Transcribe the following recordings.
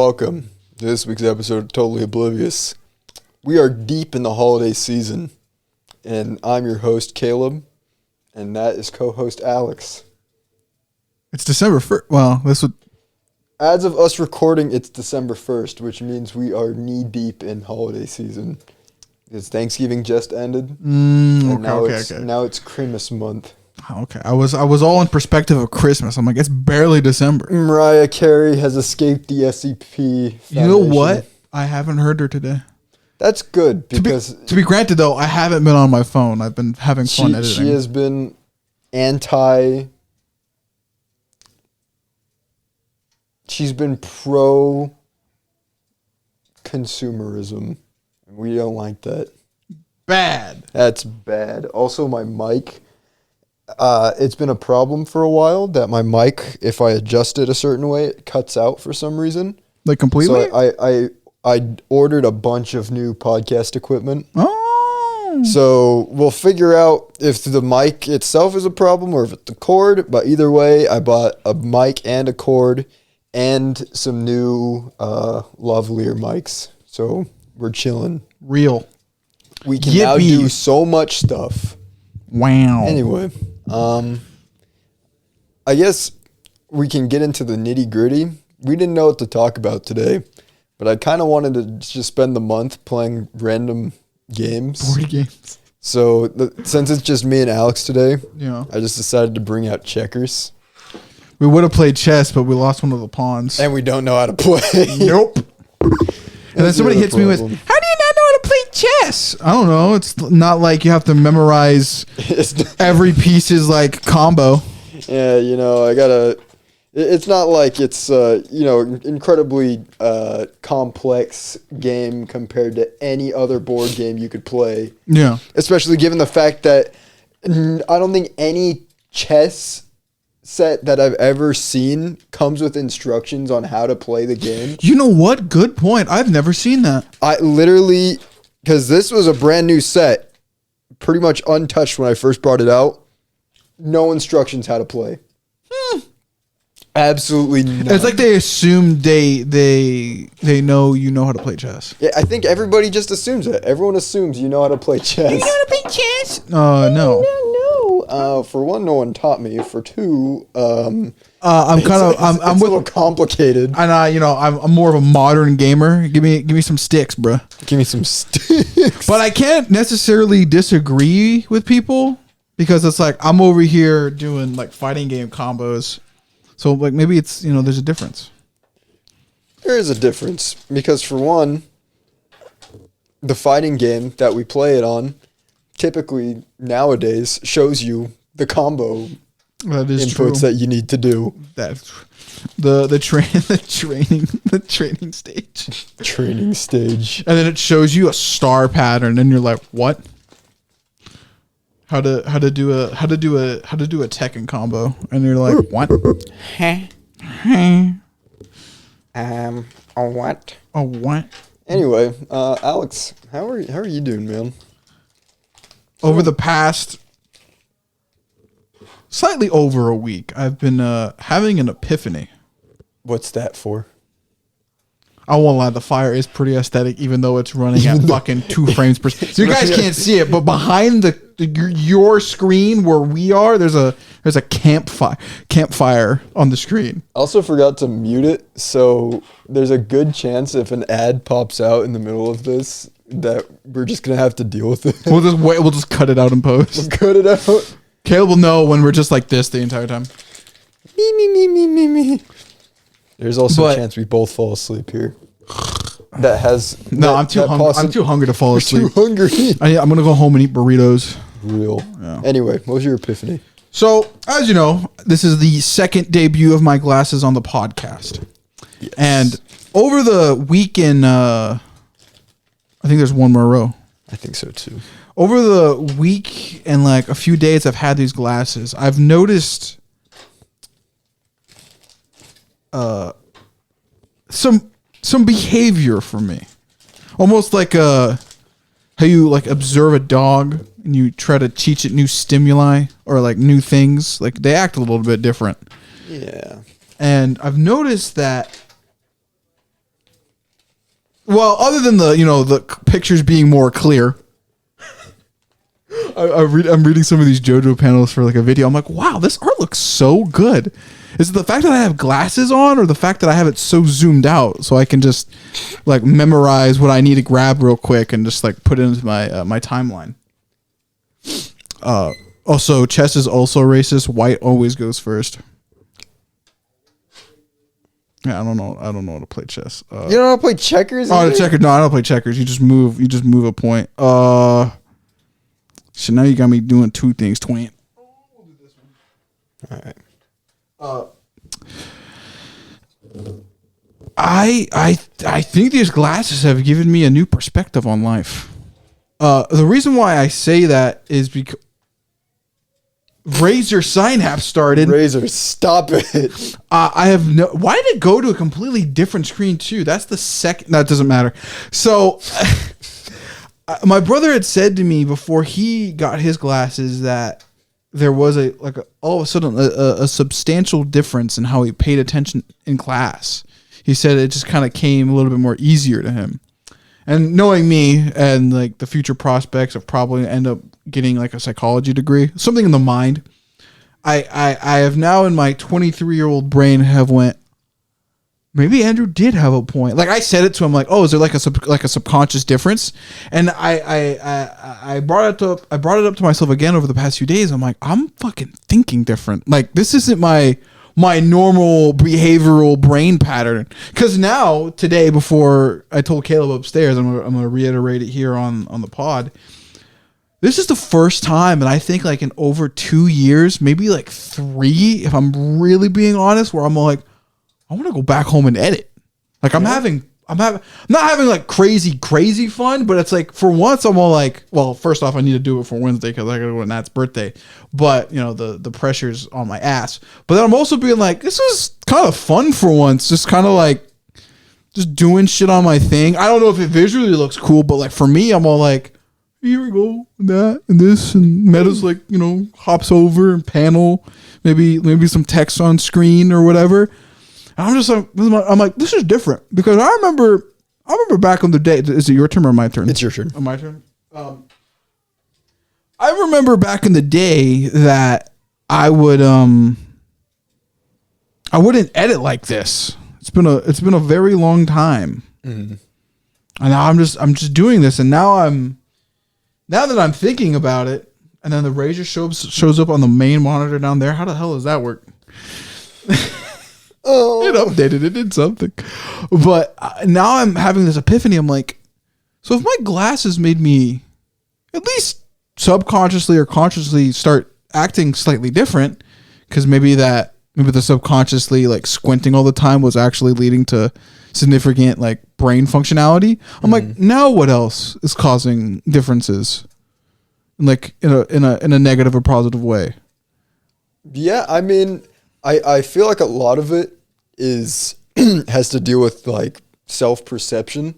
welcome to this week's episode of Totally Oblivious. We are deep in the holiday season, and I'm your host, Caleb, and that is co-host Alex. It's December 1st. Well, this would... As of us recording, it's December 1st, which means we are knee-deep in holiday season. Because Thanksgiving just ended, and now it's Christmas month. Okay, I was all in perspective of Christmas. I'm like, it's barely December. Mariah Carey has escaped the SCP Foundation. You know what? I haven't heard her today. That's good because to be granted, though, I haven't been on my phone. I've been having fun editing. She has been She's been pro consumerism. We don't like that. Bad. That's bad. Also, my mic. It's been a problem for a while that my mic, if I adjust it a certain way, it cuts out for some reason. Like completely? So I ordered a bunch of new podcast equipment. Oh. So we'll figure out if the mic itself is a problem or if it's the cord. But either way, I bought a mic and a cord and some new lavalier mics. So we're chilling. Real. We can now do so much stuff. Wow. Anyway, I guess we can get into the nitty gritty. We didn't know what to talk about today, but I kind of wanted to just spend the month playing random games. Board games. So since it's just me and Alex today, yeah, I just decided to bring out checkers. We would have played chess, but we lost one of the pawns. And we don't know how to play. Nope. And then somebody hits me with, how do you not know how to play chess? I don't know. It's not like you have to memorize every piece's like combo. Yeah, it's not like it's, incredibly complex game compared to any other board game you could play. Yeah. Especially given the fact that I don't think any chess set that I've ever seen comes with instructions on how to play the game. You know what? Good point. I've never seen that. I literally, because this was a brand new set, pretty much untouched when I first brought it out. No instructions how to play. Absolutely none. It's like they assume they know you know how to play chess. Yeah, I think everybody just assumes it. Everyone assumes you know how to play chess. You know how to play chess? No. For one, no one taught me. For two, I'm a little complicated. And I'm more of a modern gamer. Give me some sticks, bro. Give me some sticks. But I can't necessarily disagree with people because it's like I'm over here doing like fighting game combos. So like maybe it's there's a difference. There is a difference because for one, the fighting game that we play it on typically nowadays shows you the combo inputs that you need to do. That's the training stage. Training stage. And then it shows you a star pattern and you're like, "What? How to do a Tekken combo?" And you're like, "What?" A what? A what? Anyway, Alex, how are you doing, man? Over the past slightly over a week, I've been having an epiphany. What's that for? I won't lie, the fire is pretty aesthetic, even though it's running at fucking 2 frames per second. So you guys can't see it, but behind your screen where we are, there's a campfire on the screen. I also forgot to mute it, so there's a good chance if an ad pops out in the middle of this that we're just gonna have to deal with it. We'll just cut it out in post. We'll cut it out. Caleb will know when we're just like this the entire time. Me. There's also a chance we both fall asleep here. I'm too hungry to fall asleep. You're too hungry. I'm gonna go home and eat burritos. Real. Yeah. Anyway, what was your epiphany? So, as you know, this is the second debut of my glasses on the podcast. Yes. And over the weekend, I think there's one more row. I think so too. Over the week and like a few days I've had these glasses, I've noticed some behavior from me. Almost like how you like observe a dog and you try to teach it new stimuli or like new things. Like they act a little bit different. Yeah. And I've noticed that Well, other than the pictures being more clear, I'm reading some of these JoJo panels for like a video. I'm like, wow, this art looks so good. Is it the fact that I have glasses on, or the fact that I have it so zoomed out so I can just like memorize what I need to grab real quick and just like put it into my timeline? Also, chess is also racist. White always goes first. Yeah, I don't know how to play chess. You don't know how to play checkers? Oh, the checker. No, I don't play checkers. You just move a point. So now you got me doing two things, twin. We'll do this one. All right. I think these glasses have given me a new perspective on life. The reason why I say that is because Razer Synapse started. Razer, stop it. I have no. Why did it go to a completely different screen too? That's the second. That doesn't matter. So, my brother had said to me before he got his glasses that there was all of a sudden a substantial difference in how he paid attention in class. He said it just kind of came a little bit more easier to him. And knowing me and like the future prospects of probably end up getting like a psychology degree, something in the mind, I have now in my 23-year-old brain have went, maybe Andrew did have a point. Like I said it to him, like, oh, is there like a subconscious difference? And I brought it up to myself again over the past few days. I'm like, I'm fucking thinking different. Like this isn't my normal behavioral brain pattern. Because now today, before I told Caleb upstairs, I'm gonna reiterate it here on the pod. This is the first time, and I think like in over 2 years, maybe like 3, if I'm really being honest, where I'm like, I want to go back home and edit. Like I'm not having like crazy fun, but it's like for once I'm all like, well, first off, I need to do it for Wednesday because I gotta go to Nat's birthday. But the pressure's on my ass. But then I'm also being like, this is kind of fun for once. Just kind of like just doing shit on my thing. I don't know if it visually looks cool, but like for me, I'm all like, here we go, that and this, and Meta's like, hops over and panel, maybe some text on screen or whatever. I'm just like, I'm like, this is different because I remember back on the day. Is it your turn or my turn? It's your turn. Oh, my turn. I remember back in the day that I wouldn't edit like this. It's been a very long time, and now I'm just doing this, and now that I'm thinking about it, and then the Razer shows up on the main monitor down there. How the hell does that work? Oh. It updated. It did something. But now I'm having this epiphany. I'm like, so if my glasses made me at least subconsciously or consciously start acting slightly different, because maybe the subconsciously like squinting all the time was actually leading to significant like brain functionality. I'm like, now what else is causing differences? Like in a negative or positive way. Yeah, I mean, I feel like a lot of it has to do with like self-perception.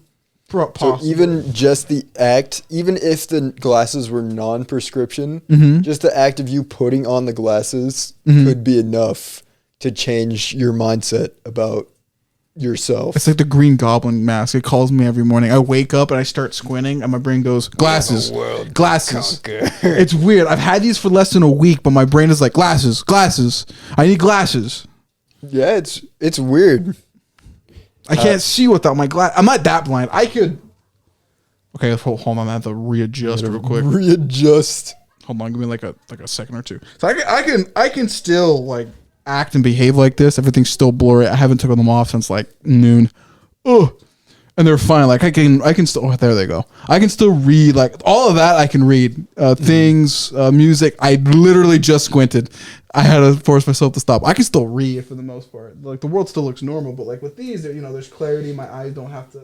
So even just the act, even if the glasses were non-prescription, just the act of you putting on the glasses could be enough to change your mindset about yourself. It's like the Green Goblin mask. It calls me every morning. I wake up and I start squinting and my brain goes, glasses, glasses. It's weird. I've had these for less than a week, but my brain is like, glasses. I need glasses. Yeah, it's weird. I can't see without my glass. I'm not that blind. I could. Okay, hold on. I have to readjust real quick. Readjust. Hold on. Give me like a second or two. So I can still like act and behave like this. Everything's still blurry. I haven't taken them off since like noon. Oh, and they're fine. Like I can still. Oh, there they go. I can still read like all of that. I can read things, music. I literally just squinted. I had to force myself to stop. I can still read for the most part. Like the world still looks normal, but like with these, there's clarity. My eyes don't have to.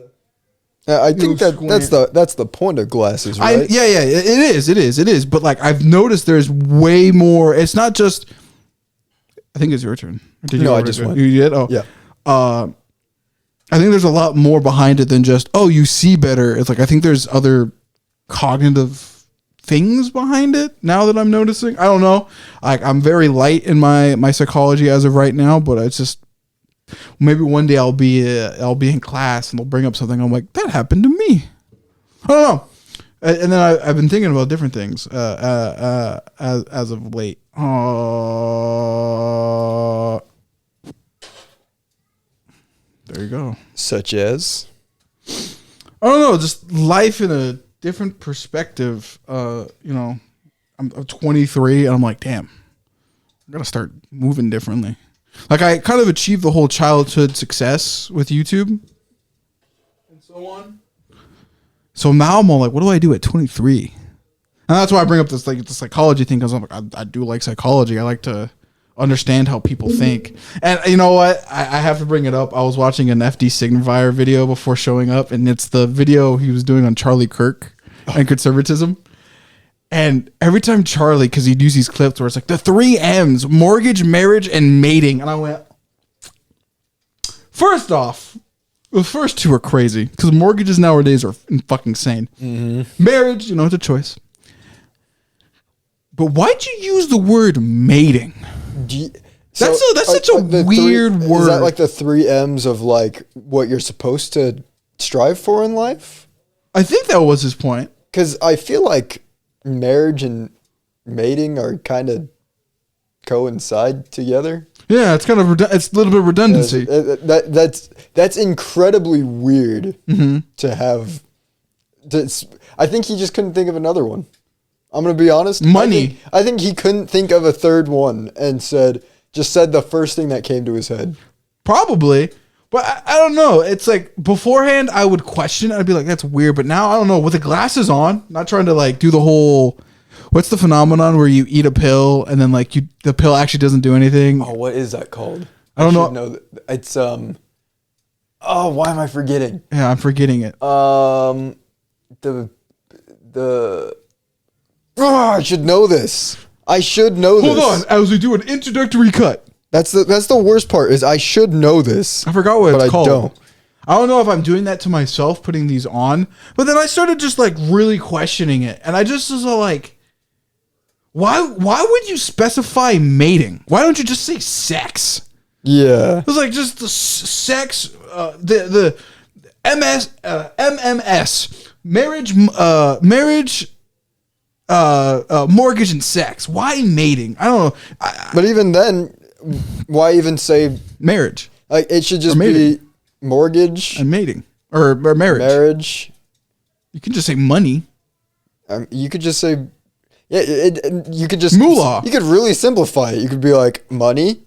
I think that's the point of glasses, right? Yeah. It is. But like I've noticed, there's way more. It's not just. I think it's your turn. I just went. You did? Oh yeah. I think there's a lot more behind it than just you see better. It's like I think there's other cognitive things behind it now that I'm noticing. I don't know. Like I'm very light in my psychology as of right now, but it's just maybe one day I'll be in class and they'll bring up something. I'm like, that happened to me. I don't know. And then I've been thinking about different things as of late. There you go. Such as? I don't know, just life in a different perspective. I'm 23 and I'm like, damn, I gotta start moving differently. Like I kind of achieved the whole childhood success with YouTube and so on. So now I'm all like, what do I do at 23? And that's why I bring up this the psychology thing, because I'm like, I do like psychology. I like to understand how people think. And you know what? I have to bring it up. I was watching an FD Signifier video before showing up, and it's the video he was doing on Charlie Kirk and conservatism. And every time Charlie, because he'd use these clips where it's like the 3 M's: mortgage, marriage, and mating. And I went, first off, the first two are crazy because mortgages nowadays are fucking insane. Mm-hmm. Marriage, it's a choice. But why'd you use the word mating? That's such a weird word. Is that like the 3 M's of like what you're supposed to strive for in life? I think that was his point. Because I feel like marriage and mating are kind of coincide together. Yeah, it's kind of it's a little bit of redundancy. That's incredibly weird to have. I think he just couldn't think of another one. I'm gonna be honest. Money. I think he couldn't think of a third one and said the first thing that came to his head. Probably, but I don't know. It's like beforehand I would question. I'd be like, that's weird. But now I don't know. With the glasses on, not trying to like do the whole. What's the phenomenon where you eat a pill and then like the pill actually doesn't do anything? Oh, what is that called? I don't know. It's Oh, why am I forgetting? Yeah, I'm forgetting it. Oh, I should know this. Hold on, as we do an introductory cut. That's the worst part is I should know this. I forgot what it's called. Don't. I don't know if I'm doing that to myself, putting these on, but then I started just like really questioning it, and I just was like, why would you specify mating? Why don't you just say sex? Yeah, it was like just the sex, the MMS, marriage, mortgage and sex. Why mating? I don't know. But even then, why even say marriage? Like it should just be mortgage and mating or marriage. Marriage. You can just say money. You could just say, you could just moolah. You could really simplify it. You could be like money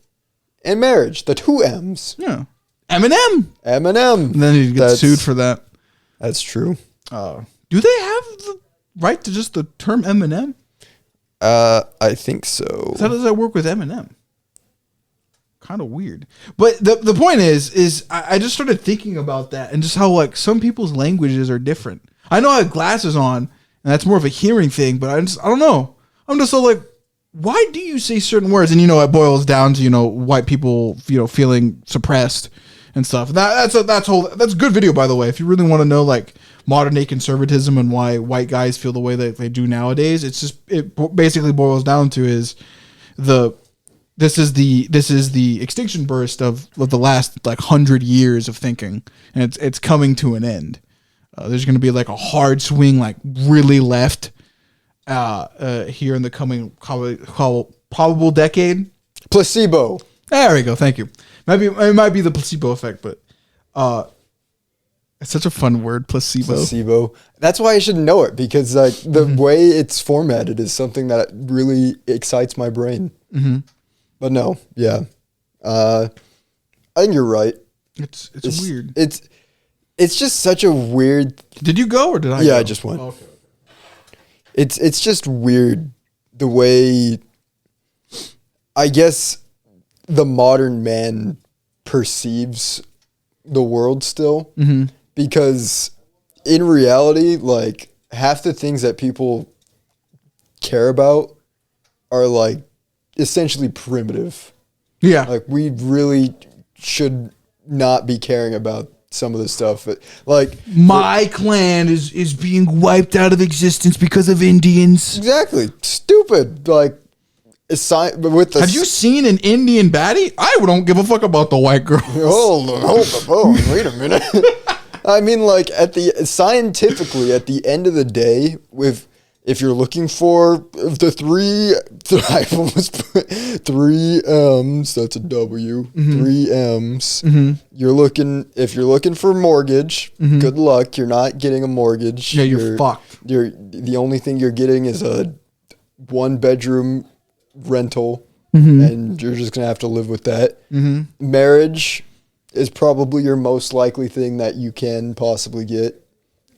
and marriage, the 2 M's. Yeah, Eminem. And then you get sued for that. That's true. Do they have the right to just the term Eminem? I think so. How does that work with Eminem? Kind of weird. But the point is I just started thinking about that and just how like some people's languages are different. I know I have glasses on and that's more of a hearing thing, but I don't know. I'm just so like, why do you say certain words? And it boils down to white people feeling suppressed and stuff. That's a good video, by the way. If you really want to know like modern day conservatism and why white guys feel the way that they do nowadays, it basically boils down to this is the extinction burst of the last like 100 years of thinking, and it's coming to an end. There's going to be like a hard swing, like really left, here in the coming probable decade. Placebo. There we go. Thank you. It might be the placebo effect, but it's such a fun word, placebo. Placebo. That's why I should know it, because like the way it's formatted is something that really excites my brain. Mm-hmm. But no, yeah, I think you're right. It's weird. It's just such a weird. Did you go or did I? Yeah, go? I just went. Oh, okay. It's just weird the way, I guess, the modern man perceives the world still, because in reality, like half the things that people care about are like essentially primitive. Yeah, like we really should not be caring about some of this stuff. Like my clan is being wiped out of existence because of Indians. Exactly. Stupid. Like with the Have you seen an Indian baddie? I don't give a fuck about the white girl. hold on, wait a minute. I mean, like scientifically, at the end of the day, if you're looking for the I almost put 3 M's, that's a W, 3 M's. If you're looking for mortgage, good luck. You're not getting a mortgage. Yeah, you're fucked. The only thing you're getting is a 1-bedroom rental, and you're just gonna have to live with that. Marriage is probably your most likely thing that you can possibly get,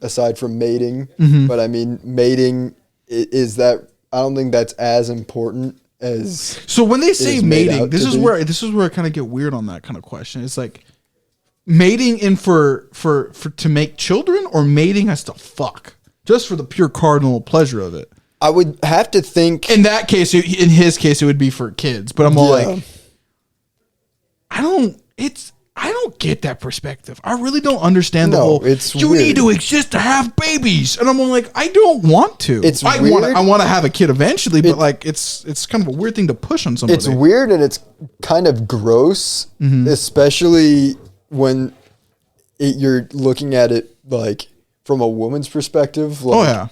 aside from mating. But I mean, mating is that, I don't think that's as important as. So when they say mating, this is where I kind of get weird on that kind of question. It's like mating in for to make children, or mating as to fuck, just for the pure cardinal pleasure of it. I would have to think. In that case, in his case, it would be for kids. But I'm like, I don't get that perspective. I really don't understand the whole. You need to exist to have babies, and I'm like, I don't want to. I want to have a kid eventually, but like, it's kind of a weird thing to push on somebody. It's weird, and it's kind of gross, especially when you're looking at it like from a woman's perspective. Like,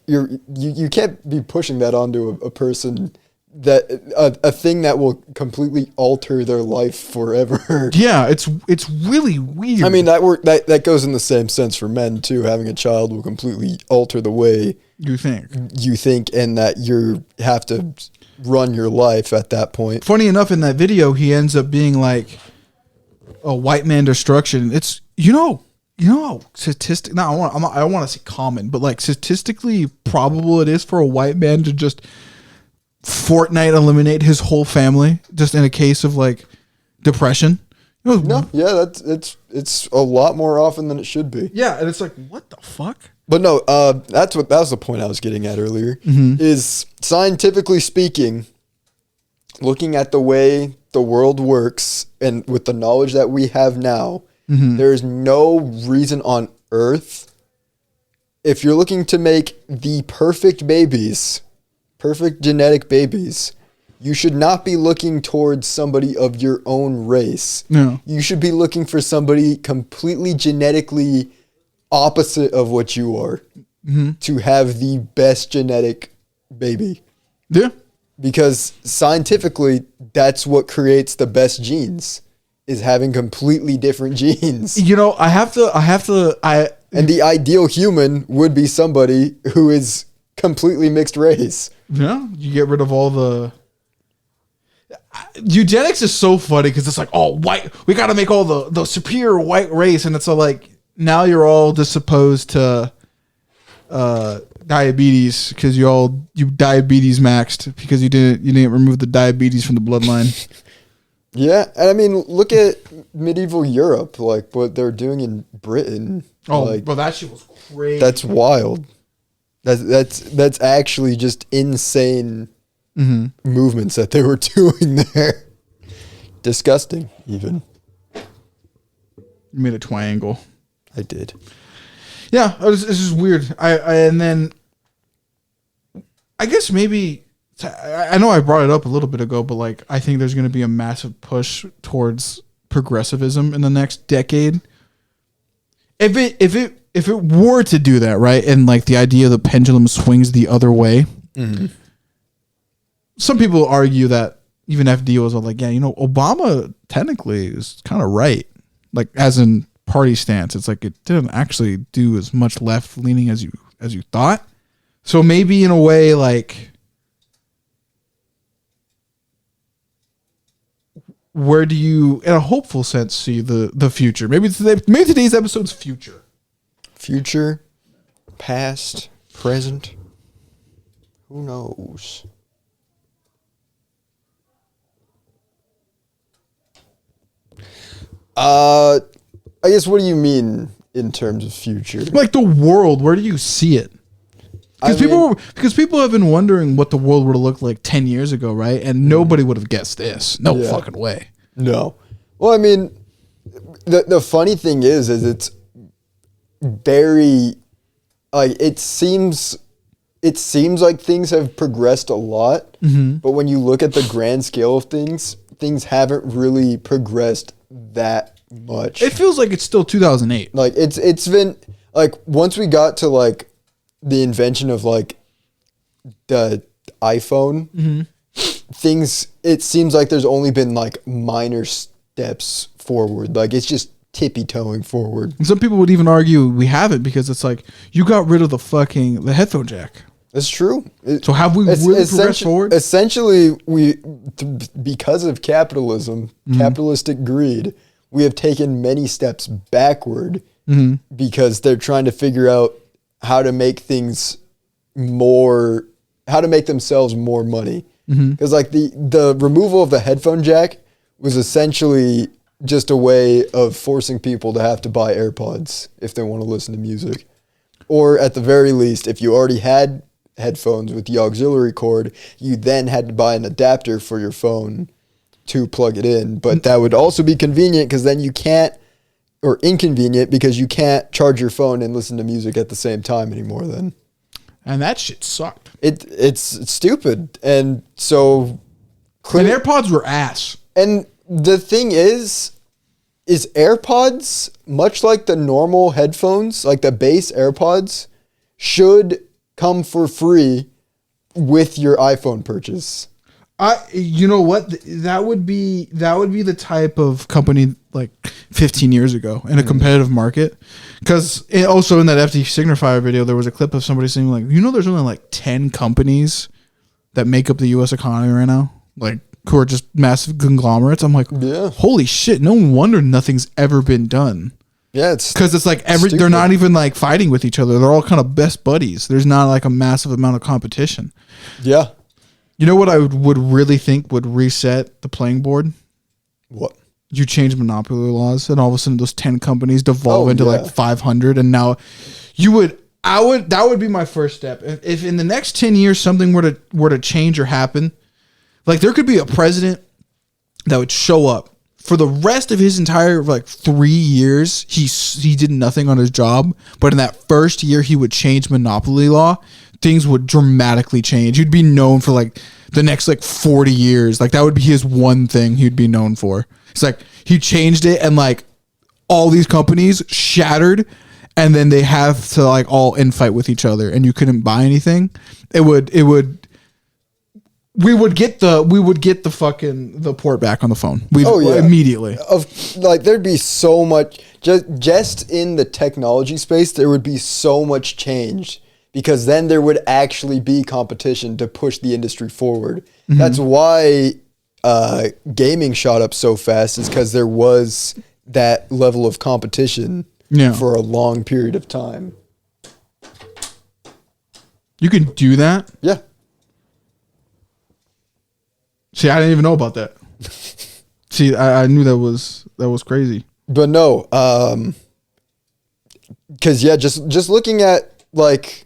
you can't be pushing that onto a person. That a thing that will completely alter their life forever. Yeah, it's really weird. I mean, that goes in the same sense for men too. Having a child will completely alter the way you think, and that you have to run your life at that point. Funny enough, in that video, he ends up being like a white man destruction. It's statistic. No, I don't want to say common, but like statistically probable it is for a white man to just Fortnite eliminate his whole family just in a case of like depression. It's a lot more often than it should be. Yeah, and it's like, what the fuck? But no, that was the point I was getting at earlier. Is scientifically speaking, looking at the way the world works and with the knowledge that we have now, there's no reason on earth, if you're looking to make the perfect genetic babies, you should not be looking towards somebody of your own race. No. You should be looking for somebody completely genetically opposite of what you are to have the best genetic baby. Yeah. Because scientifically, that's what creates the best genes, is having completely different genes. And the ideal human would be somebody who is completely mixed race. Yeah, you get rid of all the. Eugenics is so funny because it's like, oh, white. We got to make all the superior white race, and it's all like, now you're all just opposed to diabetes because you diabetes maxed because you didn't remove the diabetes from the bloodline. Yeah, and I mean, look at medieval Europe, like what they're doing in Britain. Oh, like, but that shit was crazy. That's wild. That's actually just insane movements that they were doing there. Disgusting, even. You made a triangle. I did. Yeah, it's just weird. And then I guess maybe I know I brought it up a little bit ago, but like I think there's going to be a massive push towards progressivism in the next decade. If it were to do that, right, and like the idea of the pendulum swings the other way, some people argue that even FD was like, yeah, Obama technically is kind of right, like as in party stance. It's like it didn't actually do as much left leaning as you thought. So maybe in a way, like, where do you, in a hopeful sense, see the future? Maybe today's episode's future. Future, past, present. Who knows? I guess, what do you mean in terms of future? Like the world, where do you see it? Because people have been wondering what the world would have looked like 10 years ago, right? And nobody would have guessed this. No fucking way. No. Well, I mean, the funny thing is it's very, like, it seems it seems like things have progressed a lot, but when you look at the grand scale of things haven't really progressed that much. It feels like it's still 2008. Like it's been like once we got to like the invention of like the iPhone, things, it seems like there's only been like minor steps forward. Like it's just tippy-toeing forward. And some people would even argue we haven't, because it's like you got rid of the headphone jack. That's true. So have we really progressed forward? Essentially, because of capitalism, capitalistic greed, we have taken many steps backward because they're trying to figure out how to make things how to make themselves more money. Because like the removal of the headphone jack was essentially just a way of forcing people to have to buy AirPods if they want to listen to music. Or at the very least, if you already had headphones with the auxiliary cord, you then had to buy an adapter for your phone to plug it in. But that would also be convenient because then you can't, or inconvenient because you can't charge your phone and listen to music at the same time anymore then. And that shit sucked. It's stupid. And so... And AirPods were ass. And the thing is AirPods, much like the normal headphones, like the base AirPods, should come for free with your iPhone purchase. You know what? That would be the type of company like 15 years ago in a competitive market. Because also in that FD Signifier video, there was a clip of somebody saying like, there's only like 10 companies that make up the U.S. economy right now, like who are just massive conglomerates. I'm like, holy shit! No wonder nothing's ever been done. Yeah, it's because it's like they're not even like fighting with each other. They're all kind of best buddies. There's not like a massive amount of competition. Yeah. You know what I would really think would reset the playing board? What? You change monopoly laws, and all of a sudden those 10 companies devolve into like 500, and now that would be my first step. If in the next 10 years something were to change or happen, like there could be a president that would show up for the rest of his entire like 3 years. He did nothing on his job, but in that first year he would change monopoly law. Things would dramatically change. He'd be known for like the next like 40 years. Like that would be his one thing he'd be known for. It's like he changed it and like all these companies shattered, and then they have to like all infight with each other, and you couldn't buy anything. We would get the port back on the phone. Immediately. There'd be so much just in the technology space. There would be so much change because then there would actually be competition to push the industry forward. That's why gaming shot up so fast, is because there was that level of competition for a long period of time. You can do that? Yeah. See, I didn't even know about that. See, I knew that was crazy. But no, because just looking at like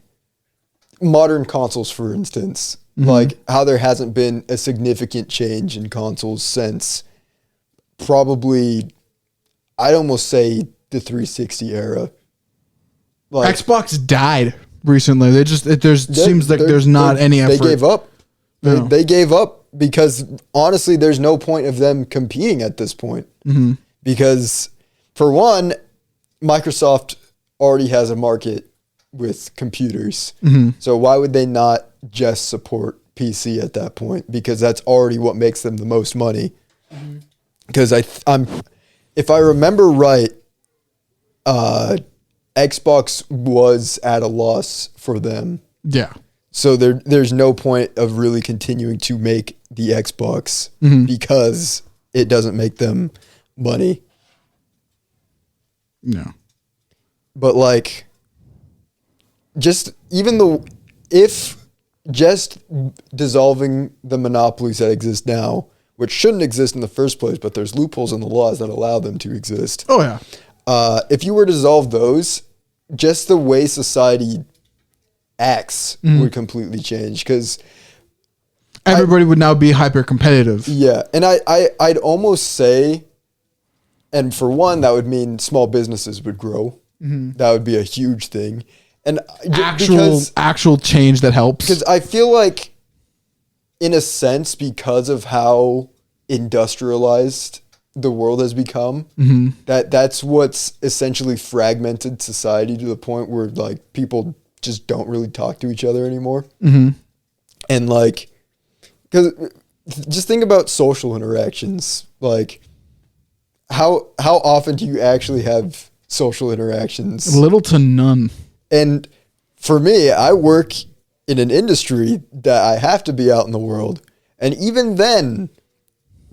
modern consoles, for instance, like how there hasn't been a significant change in consoles since probably, I'd almost say the 360 era. Like, Xbox died recently. Seems like there's not any effort. They gave up. They gave up. Because honestly, there's no point of them competing at this point. Because for one, Microsoft already has a market with computers. So why would they not just support PC at that point? Because that's already what makes them the most money. Because if I remember right, Xbox was at a loss for them. Yeah. So there's no point of really continuing to make the Xbox because it doesn't make them money. No. But like, just if dissolving the monopolies that exist now, which shouldn't exist in the first place, but there's loopholes in the laws that allow them to exist. Oh yeah. If you were to dissolve those, just the way society acts would completely change, because everybody would now be hyper competitive. Yeah, and I'd almost say, and for one, that would mean small businesses would grow. That would be a huge thing. And actual change that helps. Because I feel like, in a sense, because of how industrialized the world has become, that's what's essentially fragmented society to the point where like people just don't really talk to each other anymore. And like, because just think about social interactions. Like, how often do you actually have social interactions? Little to none. And for me, I work in an industry that I have to be out in the world. And even then,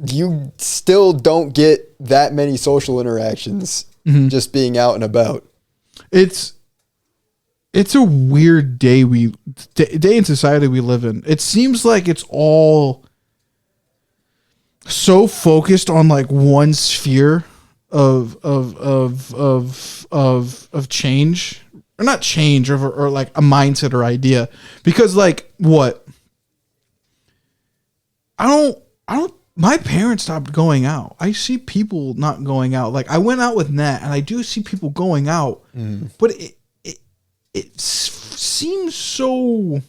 you still don't get that many social interactions just being out and about. It's a weird day in society we live in. It seems like it's all so focused on like one sphere of change, or not change, or like a mindset or idea. Because like what? I don't. My parents stopped going out. I see people not going out. Like I went out with Nat, and I do see people going out, but it seems so.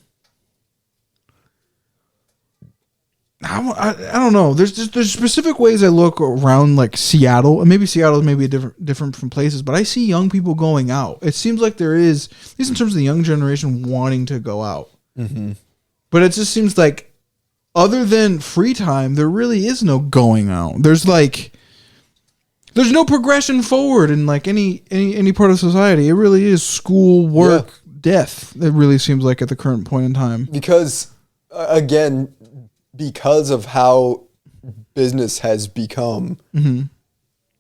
I don't know. There's specific ways I look around like Seattle, and maybe Seattle is maybe different from places, but I see young people going out. It seems like there is, at least in terms of the young generation, wanting to go out. But it just seems like, other than free time, there really is no going out. There's no progression forward in like any part of society. It really is school, work, death. It really seems like at the current point in time. Because again, because of how business has become,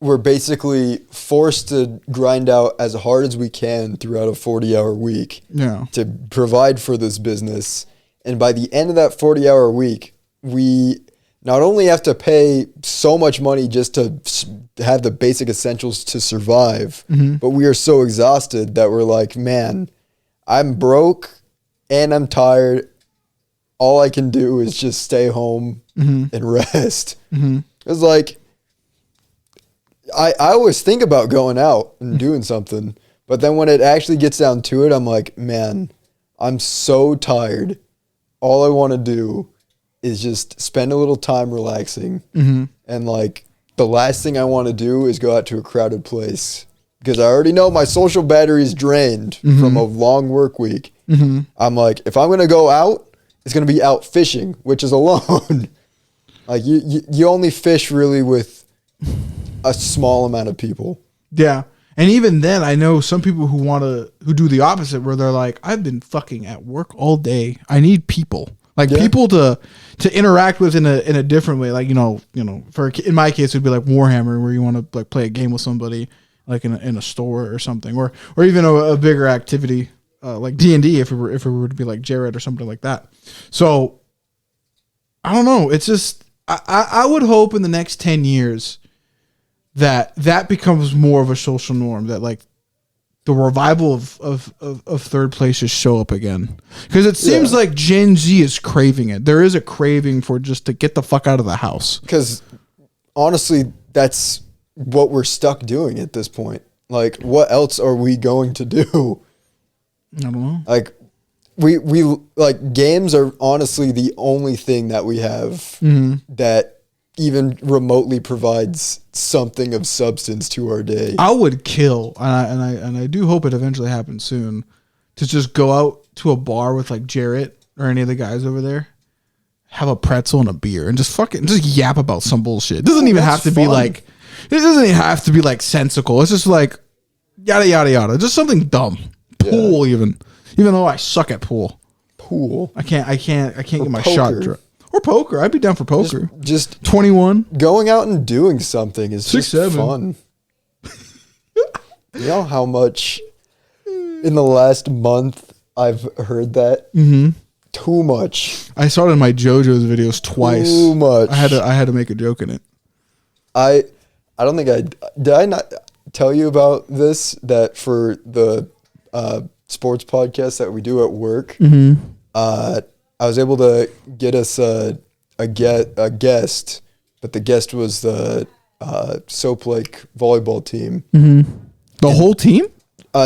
we're basically forced to grind out as hard as we can throughout a 40-hour week to provide for this business. And by the end of that 40-hour week, we not only have to pay so much money just to have the basic essentials to survive, but we are so exhausted that we're like, man, I'm broke and I'm tired. All I can do is just stay home and rest. It's like, I always think about going out and doing something, but then when it actually gets down to it, I'm like, man, I'm so tired. All I want to do is just spend a little time relaxing. And like the last thing I want to do is go out to a crowded place because I already know my social battery is drained from a long work week. I'm like, if I'm going to go out, it's going to be out fishing, which is alone. Like you only fish really with a small amount of people. Yeah. And even then, I know some people who do the opposite, where they're like, I've been fucking at work all day. I need people, like people to interact with in a different way. Like, in my case, it'd be like Warhammer, where you want to like play a game with somebody, like in a store or something, or even a bigger activity, like D&D, if it were to be like Jared or something like that. So I don't know. It's just, I would hope in the next 10 years that becomes more of a social norm, that like the revival of third places show up again. Because it seems like Gen Z is craving it. There is a craving for just to get the fuck out of the house. Because honestly, that's what we're stuck doing at this point. Like, what else are we going to do? I don't know. Like, we like, games are honestly the only thing that we have that even remotely provides something of substance to our day. I would kill, and I do hope it eventually happens soon, to just go out to a bar with like Jarrett or any of the guys over there, have a pretzel and a beer, and just yap about some bullshit. It doesn't even have to be like, it doesn't even have to be like sensical. It's just like yada yada yada, just something dumb. Pool, even though I suck at pool. I can't get my shot drunk. Or poker. I'd be down for poker. Just 21. Going out and doing something is 6, just 7. fun. You know how much in the last month I've heard that? Too much. I saw it in my JoJo's videos twice. Too much. I had to make a joke in it. I don't think did I not tell you about this, that for the sports podcast that we do at work, I was able to get us a guest, but the guest was the Soap Lake volleyball team. The whole team?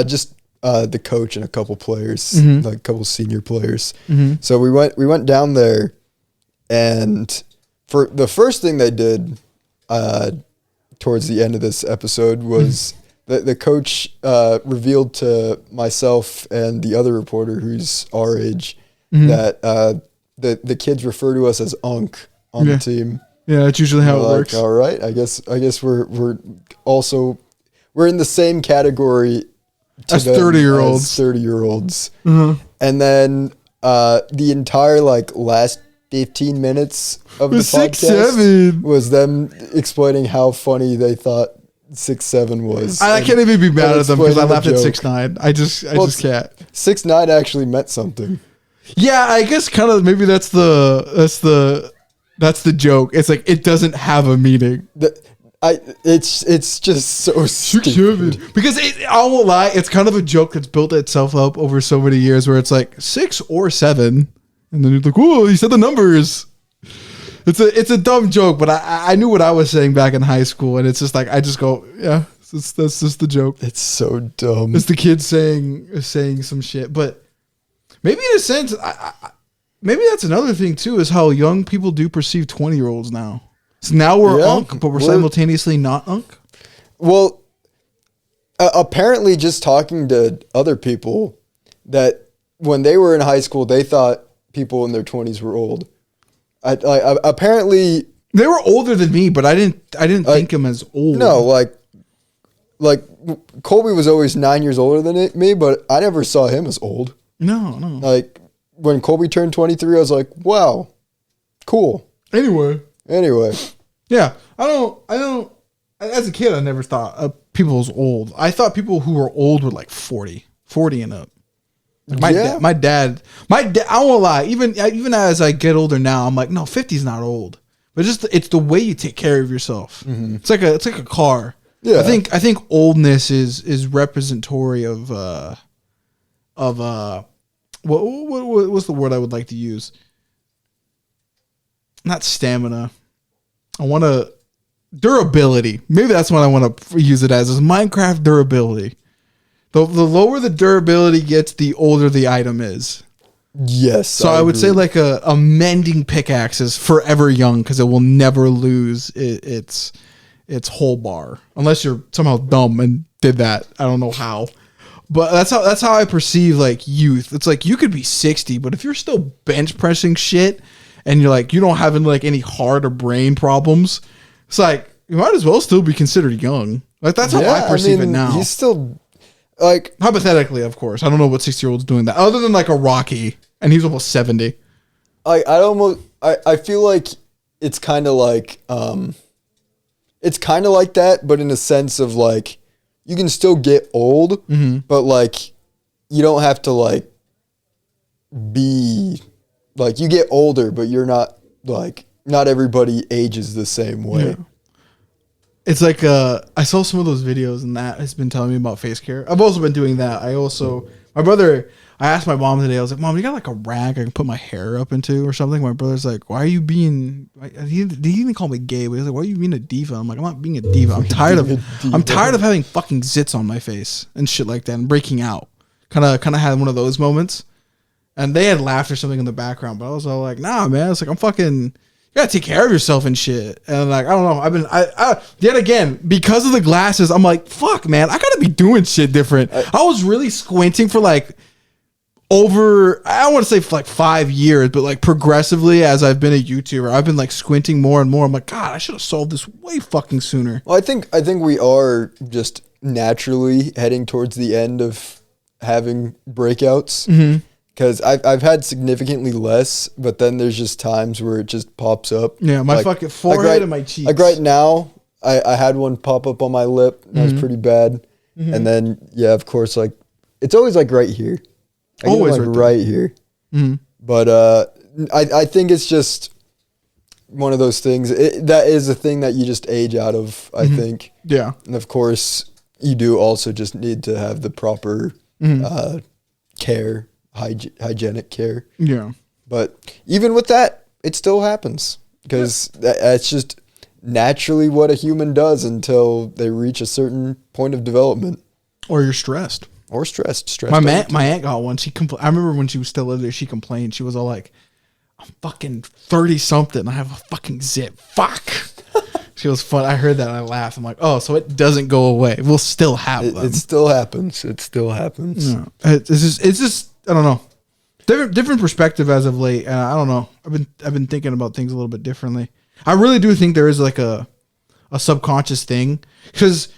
Just the coach and a couple players, like a couple senior players. Mm-hmm. So we went down there, and for the first thing they did towards the end of this episode was the coach revealed to myself and the other reporter who's our age that the kids refer to us as Unk on the team. Yeah, that's usually how it works. All right, I guess we're also in the same category as 30-year-olds. 30-year-olds. And then the entire last 15 minutes of the podcast was them explaining how funny they thought 6'7" was. I can't even be mad at them because I laughed at 6'9". I just can't. 6'9" actually meant something. Yeah, I guess kind of maybe that's the joke. It's like it doesn't have a meaning. It's just so stupid. Because I won't lie, it's kind of a joke that's built itself up over so many years where it's like 6 or 7, and then you're like, "Whoa, he said the numbers." It's a dumb joke, but I knew what I was saying back in high school, and it's just like I just go, yeah, that's just the joke. It's so dumb. It's the kid saying some shit, but maybe in a sense, maybe that's another thing too, is how young people do perceive 20-year-olds now. So now we're Unk, but we're simultaneously not Unk. Well, apparently, just talking to other people, that when they were in high school, they thought people in their 20s were old. Apparently, they were older than me, but I didn't think them as old. No, like Colby was always 9 years older than me, but I never saw him as old. No. Like when Colby turned 23, I was like, wow, cool. Anyway. Yeah, I don't. As a kid, I never thought people was old. I thought people who were old were like 40 and up. Like my dad. I won't lie. Even as I get older now, I'm like, no, 50 is not old. But it's the way you take care of yourself. Mm-hmm. It's like a car. Yeah. I think oldness is representatory of what's the word I would like to use? Not stamina. I want to durability. Maybe that's what I want to use it as, is Minecraft durability. The lower the durability gets, the older the item is. Yes. So I would say like a mending pickaxe is forever young because it will never lose its whole bar, unless you're somehow dumb and did that. I don't know how, but that's how I perceive like youth. It's like you could be 60, but if you're still bench pressing shit and you're like you don't have any heart or brain problems, it's like you might as well still be considered young. Like that's how I perceive it now. He's still. Like hypothetically, of course, I don't know what 60-year-old's doing that other than like a Rocky, and he's almost 70. I feel like it's kind of like that, but in a sense of like you can still get old, but like you don't have to like be like you get older, but you're not like not everybody ages the same way. Yeah. It's like I saw some of those videos, and that has been telling me about face care. I've also been doing that. My brother, I asked my mom today, I was like, Mom, you got like a rag I can put my hair up into or something? My brother's like, why are you being, he didn't call me gay, but he's like, why are you being a diva? I'm like, I'm not being a diva. I'm tired of having fucking zits on my face and shit like that and breaking out. Kind of had one of those moments. And they had laughed or something in the background, but I was all like, nah, man. It's like, I'm fucking... You gotta take care of yourself and shit. And like, I don't know. I yet again, because of the glasses, I'm like, fuck, man, I gotta be doing shit different. I was really squinting for like over, I don't want to say for like 5 years, but like progressively as I've been a YouTuber, I've been like squinting more and more. I'm like, God, I should have solved this way fucking sooner. Well, I think we are just naturally heading towards the end of having breakouts. Mm-hmm. Because I've had significantly less, but then there's just times where it just pops up. Yeah, my fucking forehead and my cheeks. Like right now, I had one pop up on my lip. That was pretty bad. Mm-hmm. And then, yeah, of course, like, it's always like right here. Always like right here. Mm-hmm. But I think it's just one of those things. That is a thing that you just age out of, I think. Yeah. And of course, you do also just need to have the proper care. Hygienic care. Yeah. But even with that, it still happens because that's just naturally what a human does until they reach a certain point of development. Or you're stressed. Or stressed. My aunt got one. I remember when she was still living there, she complained. She was all like, I'm fucking 30 something. I have a fucking zit. Fuck. She was fun. I heard that and I laughed. I'm like, oh, so it doesn't go away. We'll still have them. It still happens. Yeah. It's just I don't know. Different perspective as of late. And I don't know. I've been thinking about things a little bit differently. I really do think there is like a subconscious thing, because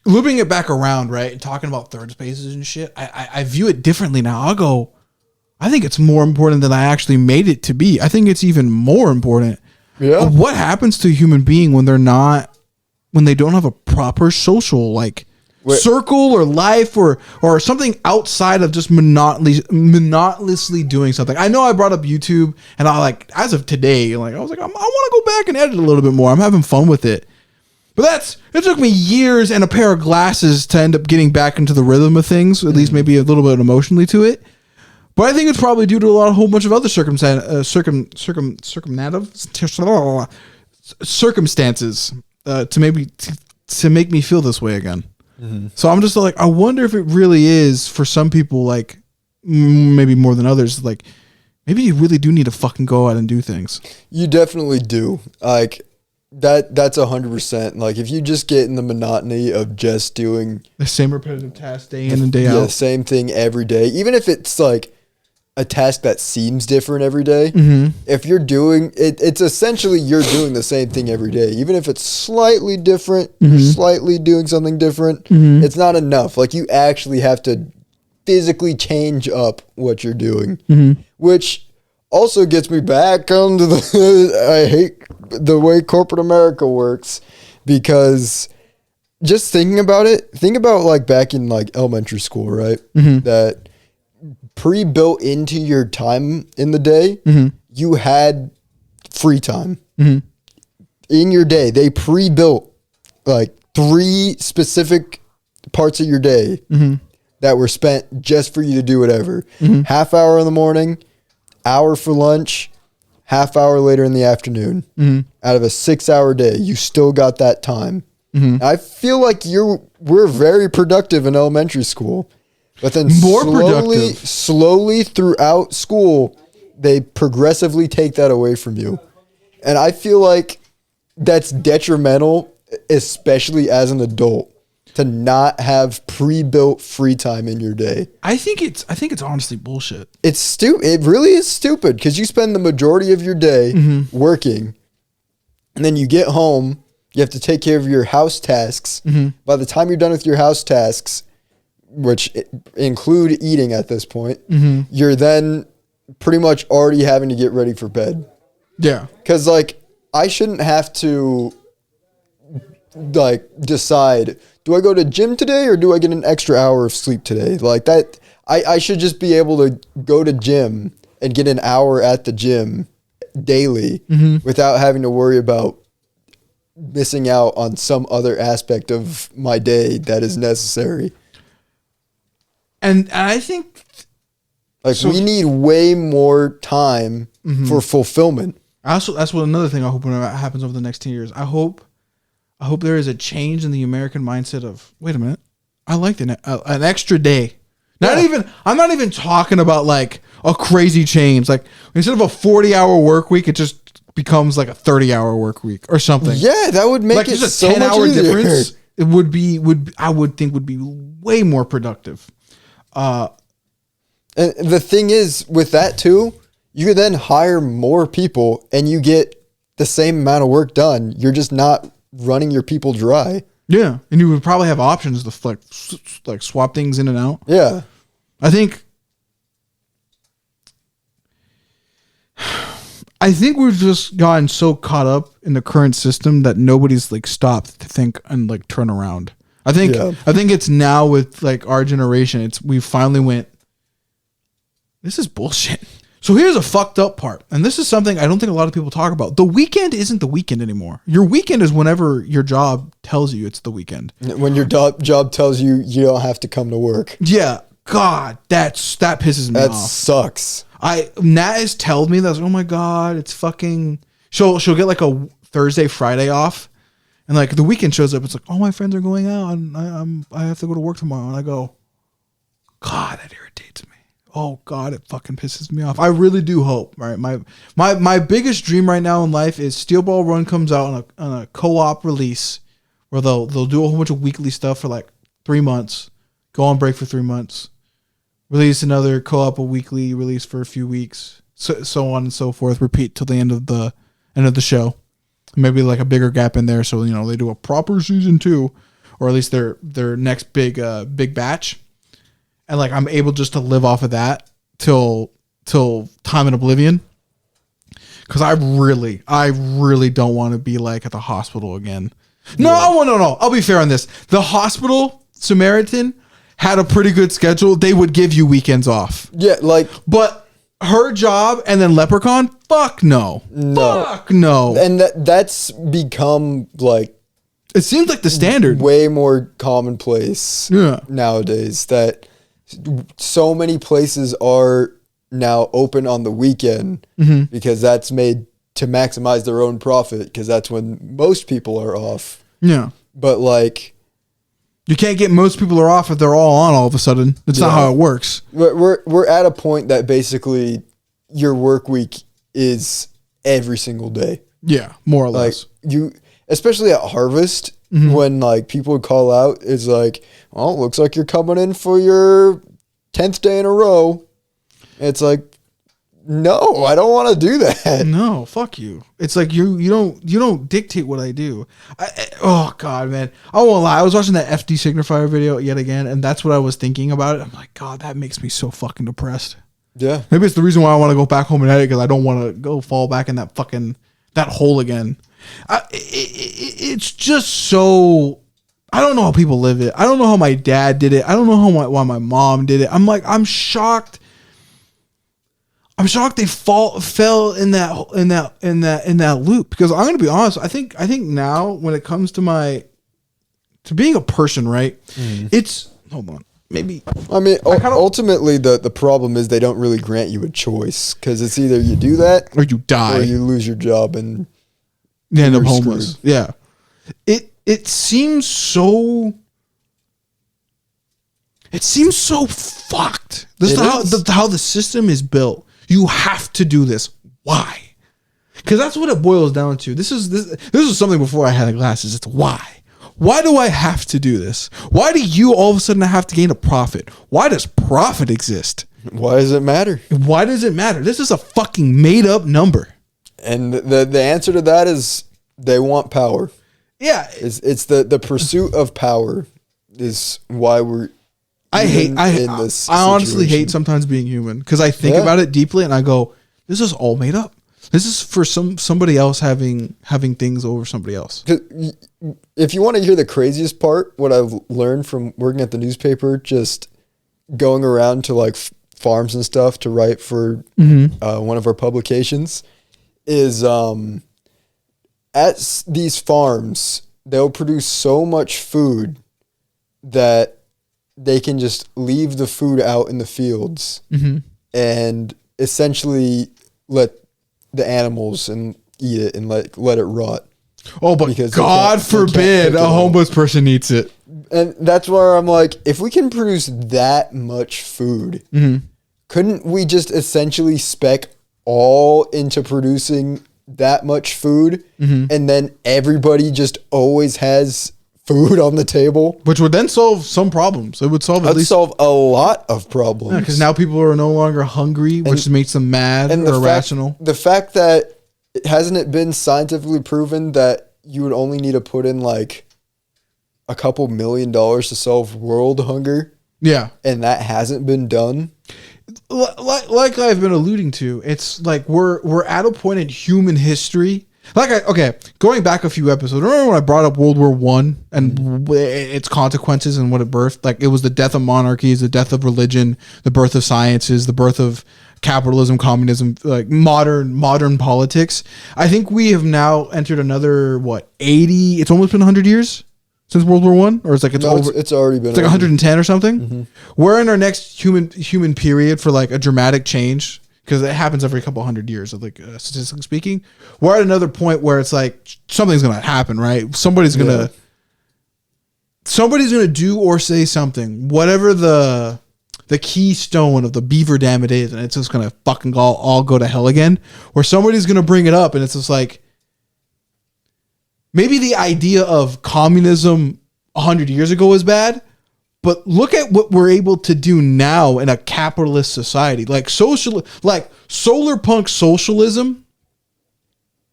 looping it back around, right, and talking about third spaces and shit, I view it differently now. I'll go, I think it's more important than I actually made it to be. I think it's even more important. Yeah. What happens to a human being when they don't have a proper social circle or life or something outside of just monotonously doing something? I know I brought up YouTube, and as of today, I was like, I want to go back and edit a little bit more. I'm having fun with it. But it took me years and a pair of glasses to end up getting back into the rhythm of things, at least maybe a little bit emotionally to it. But I think it's probably due to a whole bunch of other circumstances to make me feel this way again. Mm-hmm. So I'm just like, I wonder if it really is for some people, like maybe more than others, like maybe you really do need to fucking go out and do things. You definitely do. Like that's 100%. Like if you just get in the monotony of just doing the same repetitive task day in and day out, same thing every day, even if it's like a task that seems different every day, if you're doing it, it's essentially you're doing the same thing every day. Even if it's slightly different, you're slightly doing something different, it's not enough. Like you actually have to physically change up what you're doing, which also gets me back onto I hate the way corporate America works, because just thinking about it, think about like back in like elementary school, right? That pre-built into your time in the day, you had free time in your day. They pre-built like 3 specific parts of your day that were spent just for you to do whatever. Half hour in the morning, hour for lunch, half hour later in the afternoon. Out of a 6-hour day, you still got that time. I feel like we're very productive in elementary school. But then slowly throughout school, they progressively take that away from you. And I feel like that's detrimental, especially as an adult, to not have pre-built free time in your day. I think it's honestly bullshit. It's stupid. It really is stupid, because you spend the majority of your day working, and then you get home, you have to take care of your house tasks. By the time you're done with your house tasks, which include eating at this point, you're then pretty much already having to get ready for bed. Yeah. Because, like, I shouldn't have to, like, decide, do I go to gym today or do I get an extra hour of sleep today? Like, that, I should just be able to go to gym and get an hour at the gym daily without having to worry about missing out on some other aspect of my day that is necessary. And I think we need way more time for fulfillment. Also, that's another thing I hope happens over the next 10 years. I hope there is a change in the American mindset of, wait a minute, I like an extra day. I'm not even talking about like a crazy change. Like instead of a 40-hour work week, it just becomes like a 30-hour work week or something. Yeah, that would make it so much 10-hour easier. difference. It would think would be way more productive. And the thing is with that too, you could then hire more people and you get the same amount of work done. You're just not running your people dry. Yeah. And you would probably have options to like swap things in and out. Yeah. I think we've just gotten so caught up in the current system that nobody's like stopped to think and like turn around. I think it's now with like our generation, we finally went, this is bullshit. So here's a fucked up part. And this is something I don't think a lot of people talk about. The weekend isn't the weekend anymore. Your weekend is whenever your job tells you it's the weekend. When your job tells you you don't have to come to work. Yeah. God, that pisses me off. That sucks. Nat has told me that, oh my God, it's fucking, she'll get like a Thursday, Friday off. And like the weekend shows up, it's like, all my friends are going out and I have to go to work tomorrow. And I go, God, that irritates me. Oh God, it fucking pisses me off. I really do hope. Right, my biggest dream right now in life is Steel Ball Run comes out on a co-op release where they'll do a whole bunch of weekly stuff for like 3 months, go on break for 3 months, release another co-op a weekly release for a few weeks, so on and so forth. Repeat till the end of the show. Maybe like a bigger gap in there, so they do a proper season 2, or at least their next big batch, and like I'm able just to live off of that till time in Oblivion, because I really don't want to be like at the hospital again. No. I'll be fair on this. The hospital Samaritan had a pretty good schedule. They would give you weekends off. Yeah, but her job and then Leprechaun, fuck no. Fuck no. And that's become like, it seems like the standard. Way more commonplace nowadays, that so many places are now open on the weekend because that's made to maximize their own profit, because that's when most people are off. Yeah. But like, you can't get most people are off if they're all on all of a sudden. That's not how it works. We're at a point that basically your work week is every single day. Yeah, more or less. You, especially at Harvest, when like people would call out, it's like, well, it looks like you're coming in for your 10th day in a row. It's like, no, I don't want to do that. No, fuck you. It's like you don't dictate what I do. Oh God, man, I won't lie. I was watching that FD Signifier video yet again, and that's what I was thinking about it. I'm like, God, that makes me so fucking depressed. Yeah, maybe it's the reason why I want to go back home and edit, because I don't want to go fall back in that hole again. It's just so. I don't know how people live it. I don't know how my dad did it. I don't know why my mom did it. I'm shocked. I'm shocked they fell in that loop, because I'm gonna be honest. I think now when it comes to being a person, right? It's hold on, maybe. I mean, ultimately the problem is they don't really grant you a choice, because it's either you do that or you die, or you lose your job and you end up homeless. Screwed. Yeah, it seems so. It seems so fucked. This is how the system is built. You have to do this. Why? Because that's what it boils down to. This is something before I had the glasses. It's why. Why do I have to do this? Why do you all of a sudden have to gain a profit? Why does profit exist? Why does it matter? Why does it matter? This is a fucking made up number. And the answer to that is they want power. Yeah. It's the pursuit of power is why we're I honestly hate sometimes being human, because I think about it deeply and I go, this is all made up. This is for somebody else having things over somebody else. If you want to hear the craziest part, what I've learned from working at the newspaper, just going around to like farms and stuff to write for one of our publications, is at these farms, they'll produce so much food that they can just leave the food out in the fields and essentially let the animals and eat it and let it rot. Oh, but God forbid a homeless person eats it. And that's where I'm like, if we can produce that much food, couldn't we just essentially spec all into producing that much food, and then everybody just always has food on the table, which would then solve some problems. It would solve solve a lot of problems, because now people are no longer hungry, which makes them mad or irrational. The fact that hasn't it been scientifically proven that you would only need to put in like a couple $1 million to solve world hunger? Yeah, and that hasn't been done. Like I've been alluding to, it's like we're at a point in human history. Going back a few episodes, remember when I brought up World War I and its consequences and what it birthed? Like, it was the death of monarchies, the death of religion, the birth of sciences, the birth of capitalism, communism, like modern politics. I think we have now entered another 80. It's almost been 100 years since World War I, or it's like it's already been. It's like 110 or something. We're in our next human period for like a dramatic change, because it happens every couple hundred years, like statistically speaking. We're at another point where it's like something's gonna happen, right? Somebody's gonna do or say something, whatever the the keystone of the beaver dam it is, and it's just gonna fucking all go to hell again. Or somebody's gonna bring it up, and it's just like maybe the idea of communism 100 years ago was bad, but look at what we're able to do now in a capitalist society, like solar punk socialism.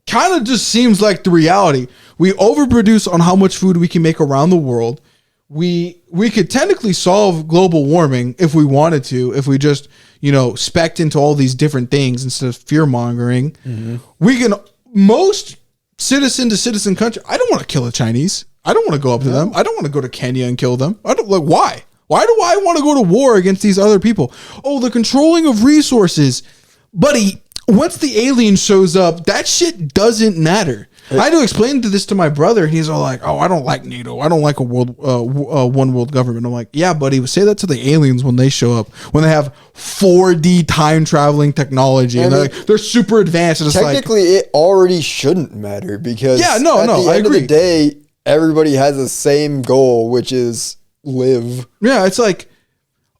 Kind of just seems like the reality. We overproduce on how much food we can make around the world. We could technically solve global warming if we wanted to, if we just, spec'd into all these different things instead of fear mongering. Mm-hmm. We can, most citizen to citizen country. I don't want to kill the Chinese. I don't want to go up to them. I don't want to go to Kenya and kill them. Why? Why do I want to go to war against these other people? Oh, the controlling of resources. Buddy, once the alien shows up, that shit doesn't matter. I had to explain this to my brother, and he's all like, "Oh, I don't like NATO. I don't like a one world government." I'm like, "Yeah, buddy, say that to the aliens when they show up, when they have 4D time traveling technology, and they're super advanced." And technically, it already shouldn't matter because at the end of the day, everybody has the same goal, which is live. Yeah, it's like,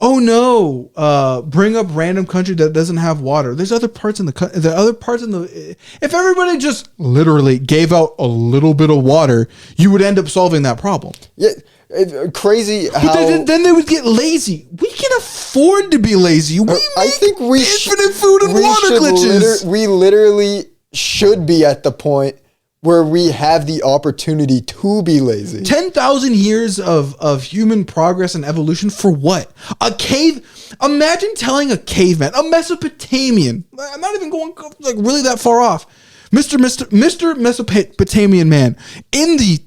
oh no, bring up random country that doesn't have water. There's other parts in the if everybody just literally gave out a little bit of water, you would end up solving that problem. Yeah, crazy but how then they would get lazy. We can afford to be lazy. I think we infinite food and water glitches. We literally should be at the point where we have the opportunity to be lazy. 10,000 years of human progress and evolution for what? A cave? Imagine telling a caveman, a Mesopotamian, I'm not even going like really that far off, Mr. Mesopotamian man, in the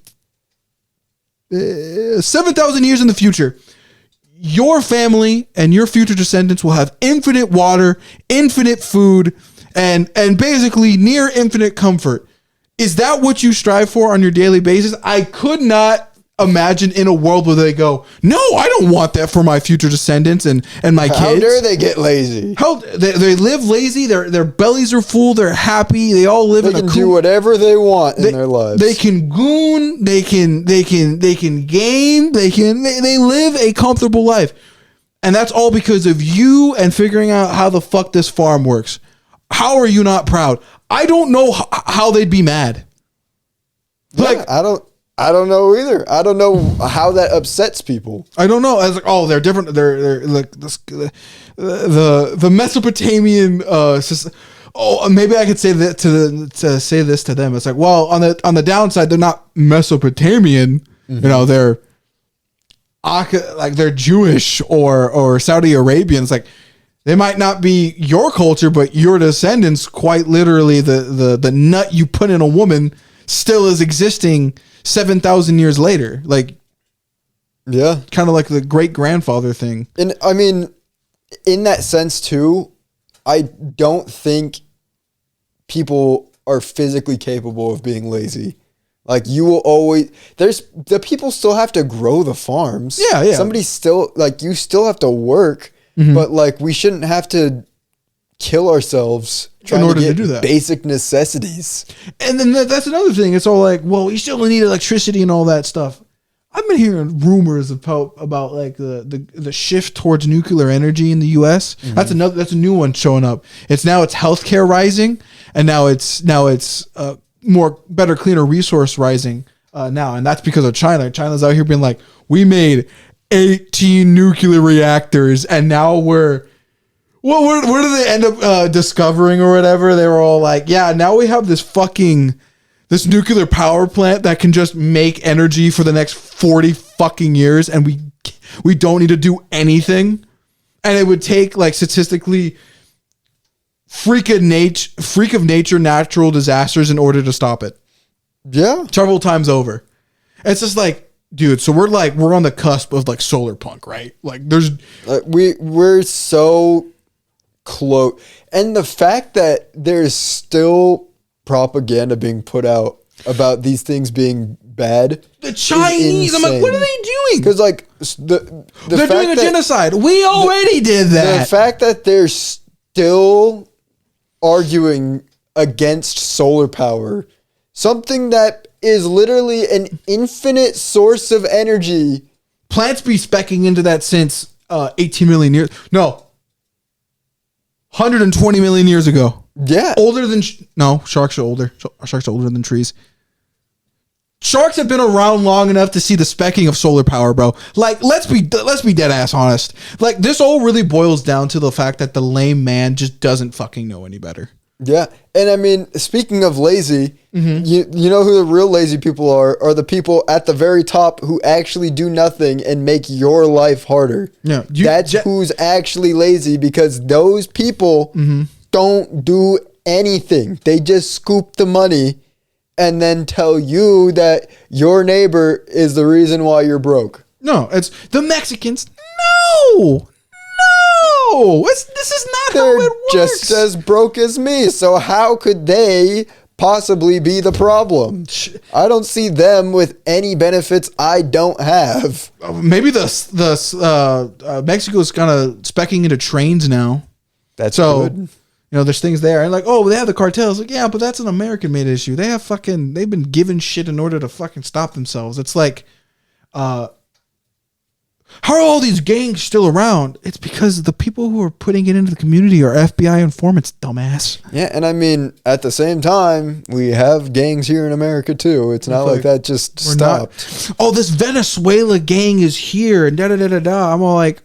7,000 years in the future, your family and your future descendants will have infinite water, infinite food, and basically near infinite comfort. Is that what you strive for on your daily basis? I could not imagine in a world where they go, no, I don't want that for my future descendants and my kids. How dare they get lazy? They live lazy. Their bellies are full. They're happy. They all live in a cool. They can do whatever they want in their lives. They can goon. They can game. They live a comfortable life. And that's all because of you and figuring out how the fuck this farm works. How are you not proud? I don't know how they'd be mad. Yeah, I don't know either. I don't know how that upsets people. I don't know. I was like, oh, they're different. They're like this, the Mesopotamian. Maybe I could say that to say this to them. It's like, well, on the downside, they're not Mesopotamian. Mm-hmm. They're Jewish or Saudi Arabian. It's like, they might not be your culture, but your descendants, quite literally, the nut you put in a woman still is existing 7,000 years later. Like, yeah, kind of like the great grandfather thing. And I mean, in that sense too, I don't think people are physically capable of being lazy. Like, you will always, the people still have to grow the farms. Yeah. Somebody still, you still have to work. Mm-hmm. But we shouldn't have to kill ourselves trying to do that. Basic necessities. And then that's another thing. It's all like, well, you still need electricity and all that stuff. I've been hearing rumors about the shift towards nuclear energy in the U.S. Mm-hmm. That's a new one showing up. It's healthcare rising, and now it's more better, cleaner resource rising now, and that's because of China. China's out here being like, we made 18 nuclear reactors, and now where do they end up discovering or whatever? They were all like, yeah, now we have this nuclear power plant that can just make energy for the next 40 fucking years, and we don't need to do anything. And it would take statistically freak of nature natural disasters in order to stop it. Yeah. Several times over. It's just like, dude, so we're on the cusp of solar punk, right? There's we're so close, and the fact that there's still propaganda being put out about these things being bad. The Chinese, I'm like, what are they doing? Because they're doing a genocide. We already did that. The fact that they're still arguing against solar power, something that is literally an infinite source of energy. Plants be specking into that since 18 million years. No. 120 million years ago. Yeah. Older than no, sharks are older. Sharks are older than trees. Sharks have been around long enough to see the specking of solar power, bro. Like, let's be dead ass honest. Like, this all really boils down to the fact that the lame man just doesn't fucking know any better. Yeah. And I mean, speaking of lazy, you know who the real lazy people are the people at the very top who actually do nothing and make your life harder. Yeah. That's who's actually lazy, because those people don't do anything. They just scoop the money and then tell you that your neighbor is the reason why you're broke. No, it's the Mexicans. No. This is not how it works. They're just as broke as me. So how could they possibly be the problem? I don't see them with any benefits I don't have. Maybe Mexico's kind of specking into trains now. That's so good. You know, there's things there, and like, oh, they have the cartels. Like, yeah, but that's an American-made issue. They've been given shit in order to fucking stop themselves. It's like, how are all these gangs still around? It's because the people who are putting it into the community are FBI informants, dumbass. Yeah, and I mean, at the same time, we have gangs here in America too. It's not like that just stopped. This Venezuela gang is here, and da-da-da-da-da. I'm all like,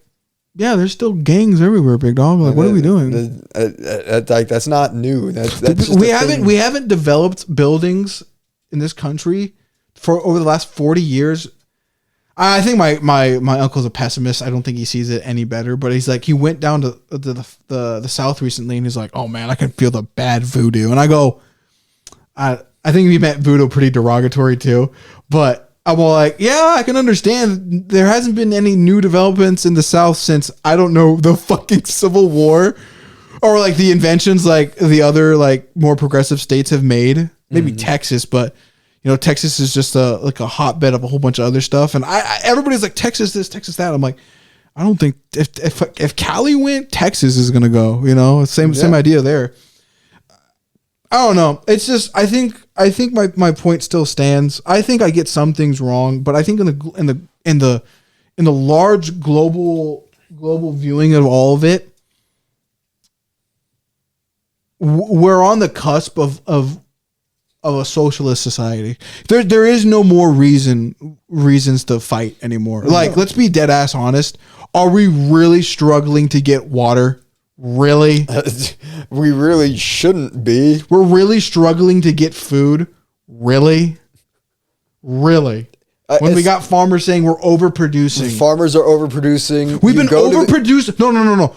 yeah, there's still gangs everywhere, big dog. Like, what are we doing? Like, that's not new. That's just we haven't developed buildings in this country for over the last 40 years. I think my uncle's a pessimist. I don't think he sees it any better. But he's like, he went down to the South recently, and he's like, oh man, I can feel the bad voodoo. And I go, I think we meant voodoo pretty derogatory too, but I'm all like, yeah, I can understand. There hasn't been any new developments in the South since, I don't know, the fucking Civil War, or like the inventions like the other like more progressive states have made. Maybe Texas, but you know, Texas is just a hotbed of a whole bunch of other stuff. And everybody's like, Texas this, Texas that. I'm like, I don't think if Cali went, Texas is gonna go. You know, same idea there. I don't know. It's just I think my point still stands. I think I get some things wrong, but I think in the large global viewing of all of it, we're on the cusp of a socialist society. There is no more reasons to fight anymore. Like, let's be dead ass honest. Are we really struggling to get water? Really? We really shouldn't be. We're really struggling to get food. Really? When we got farmers saying we're overproducing. Farmers are overproducing. We've been overproducing. No.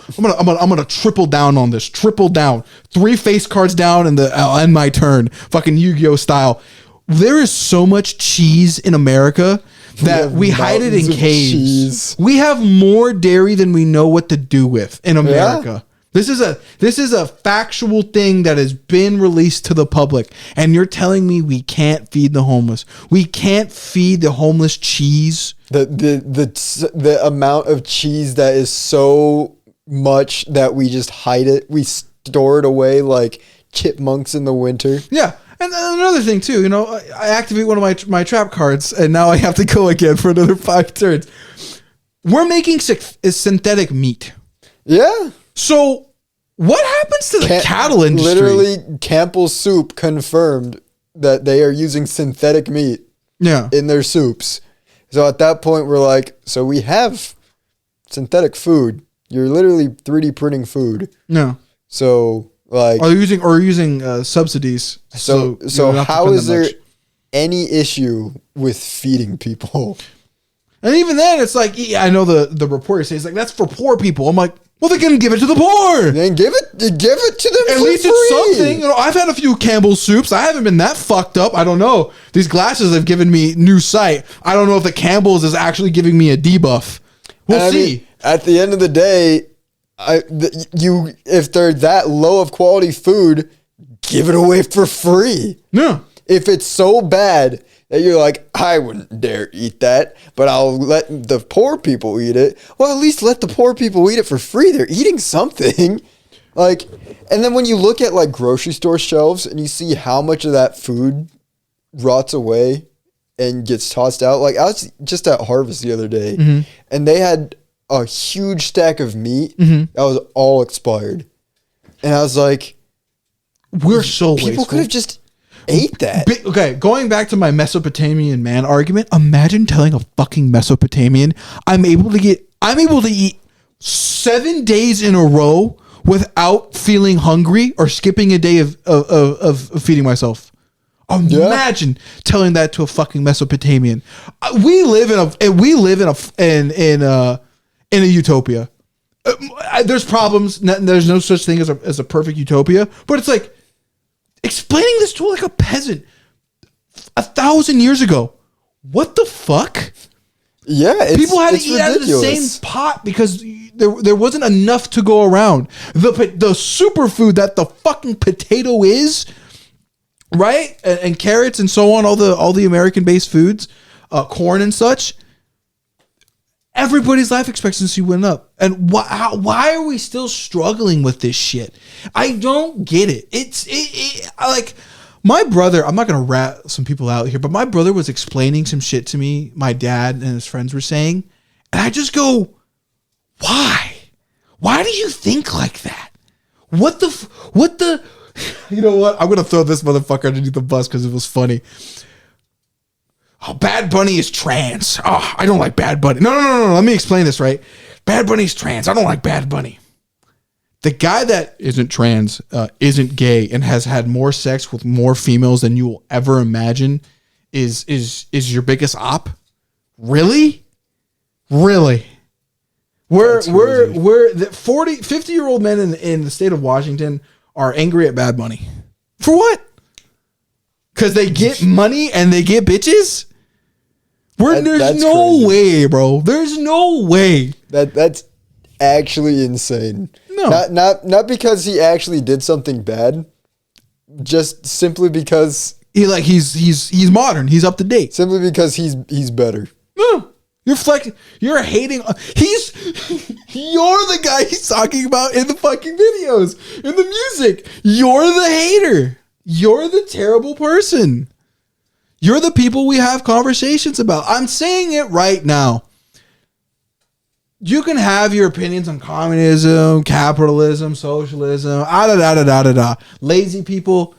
I'm gonna triple down on this. Triple down. 3 face cards down, and I'll end my turn. Fucking Yu-Gi-Oh style. There is so much cheese in America that we hide it in caves. We have more dairy than we know what to do with in America. Yeah. This is a factual thing that has been released to the public, and you're telling me we can't feed the homeless. We can't feed the homeless cheese. The amount of cheese that is so much that we just hide it. We store it away like chipmunks in the winter. Yeah. And another thing too, you know, I activate one of my trap cards, and now I have to go again for another 5 turns. We're making synthetic meat. Yeah. So what happens to the cattle industry? Literally, Campbell's Soup confirmed that they are using synthetic meat in their soups. So at that point, we're like, so we have synthetic food. You're literally 3D printing food. Yeah. So like, are you using subsidies? So how is there any issue with feeding people? And even then, it's like, I know the reporter says like, that's for poor people. I'm like, well, they're gonna give it to the poor. Then give it to them. At least free. It's something. You know, I've had a few Campbell's soups. I haven't been that fucked up. I don't know. These glasses have given me new sight. I don't know if the Campbell's is actually giving me a debuff. We'll see. Mean, at the end of the day, if they're that low of quality food, give it away for free. Yeah. If it's so bad that you're like, I wouldn't dare eat that, but I'll let the poor people eat it. Well, at least let the poor people eat it for free. They're eating something. Like, and then when you look at like grocery store shelves and you see how much of that food rots away and gets tossed out. Like, I was just at Harvest the other day, and they had a huge stack of meat Mm-hmm. that was all expired. And I was like, We're so people wasteful. could have just ate that. Okay, going back to my Mesopotamian man argument, imagine telling a fucking Mesopotamian I'm able to eat 7 days in a row without feeling hungry or skipping a day of feeding myself. Imagine telling that to a fucking Mesopotamian. We live in a utopia. There's problems. There's no such thing as a perfect utopia, but it's like explaining this to like a peasant 1,000 years ago. What the fuck? Yeah, People had to eat out of the ridiculous. same pot because there wasn't enough to go around. The superfood that the fucking potato is, right? And carrots and so on, all the American-based foods, corn and such. Everybody's life expectancy went up. And why are we still struggling with this shit? I don't get it. It's like my brother, I'm not going to rat some people out here, but my brother was explaining some shit to me, my dad and his friends were saying, and I just go, why? Why do you think like that? What the, you know what? I'm going to throw this motherfucker underneath the bus because it was funny. Oh, Bad Bunny is trans. Oh, I don't like Bad Bunny. No. Let me explain this, right? Bad Bunny's trans. I don't like Bad Bunny. The guy that isn't trans, isn't gay, and has had more sex with more females than you will ever imagine is your biggest op? Really? Really? We're the 50-year-old men in the state of Washington are angry at Bad Bunny. For what? Because they get money and they get bitches? There's no crazy. way, bro. There's no way. That's actually insane. No. Not because he actually did something bad, just simply because He's modern. He's up to date. simply because he's better. No. You're hating. You're the guy he's talking about in the fucking videos, in the music. You're the hater. You're the terrible person. You're the people we have conversations about. I'm saying it right now. You can have your opinions on communism, capitalism, socialism, lazy people.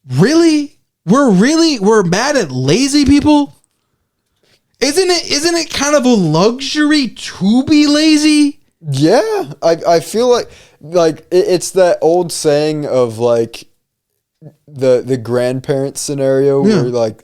Really? We're mad at lazy people? Isn't it kind of a luxury to be lazy? Yeah, I feel like it's that old saying of like the grandparent scenario where like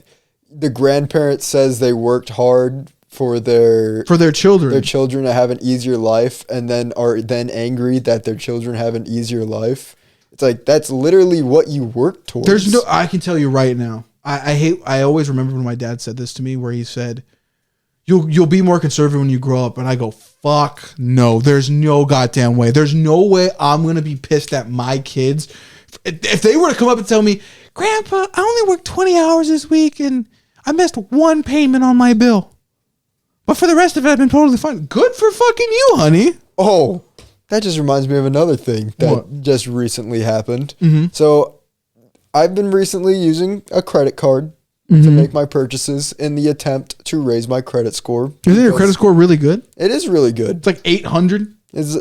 the grandparent says they worked hard for their children to have an easier life, and then are then angry that their children have an easier life. It's like that's literally what you work towards. I can tell you right now. I always remember when my dad said this to me, where he said, You'll be more conservative when you grow up. And I go, fuck no. There's no goddamn way. There's no way I'm going to be pissed at my kids. If they were to come up and tell me, Grandpa, I only worked 20 hours this week and I missed one payment on my bill. But for the rest of it, I've been totally fine. Good for fucking you, honey. Oh, that just reminds me of another thing that just recently happened. Mm-hmm. So I've been recently using a credit card to make my purchases in the attempt to raise my credit score. Isn't your credit score really good? It is really good. It's like 800? It's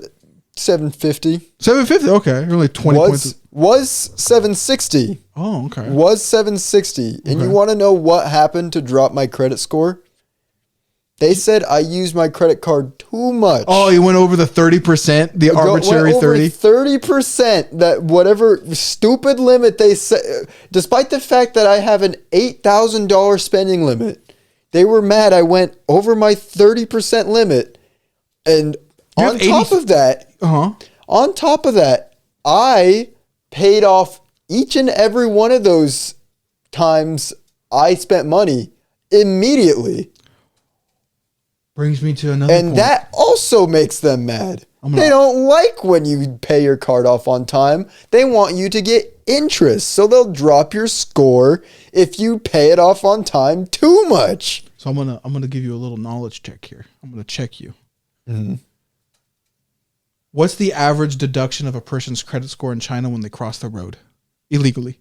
750. 750? Okay. You're like 20 points. Was 760. Oh, okay. Was 760. And you want to know what happened to drop my credit score? They said I used my credit card too much. Oh, you went over the 30%, the arbitrary 30? 30%, that whatever stupid limit they said, despite the fact that I have an $8,000 spending limit. They were mad I went over my 30% limit. And on top of that, I paid off each and every one of those times I spent money immediately. Brings me to another And point. that also makes them mad. They don't like when you pay your card off on time. They want you to get interest. So they'll drop your score if you pay it off on time too much. So I'm gonna give you a little knowledge check here. I'm gonna check you. Mm-hmm. What's the average deduction of a person's credit score in China when they cross the road illegally?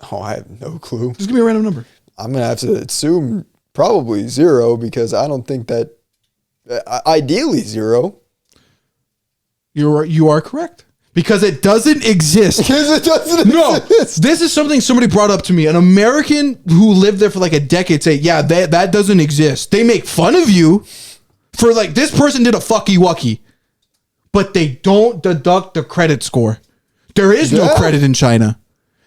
Oh, I have no clue. Just give me a random number. I'm going to have to assume probably 0 because I don't think that Ideally 0. You are correct. Because it doesn't exist. Because it doesn't No, exist. this is something somebody brought up to me. An American who lived there for like a decade say, yeah, that doesn't exist. They make fun of you for like, this person did a fucky wucky, but they don't deduct the credit score. There is no credit in China.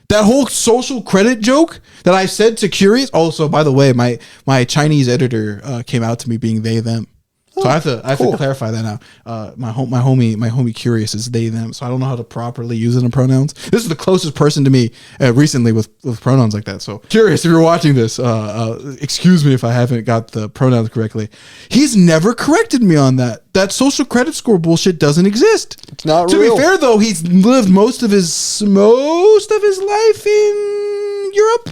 That whole social credit joke that I said to Curious. Also, by the way, my Chinese editor came out to me being they, them. So I have to clarify that now. My homie Curious is they them. So I don't know how to properly use it in pronouns. This is the closest person to me recently with pronouns like that. So Curious, if you're watching this, excuse me if I haven't got the pronouns correctly. He's never corrected me on that. That social credit score bullshit doesn't exist. It's not to real. be fair though, he's lived most of his life in Europe.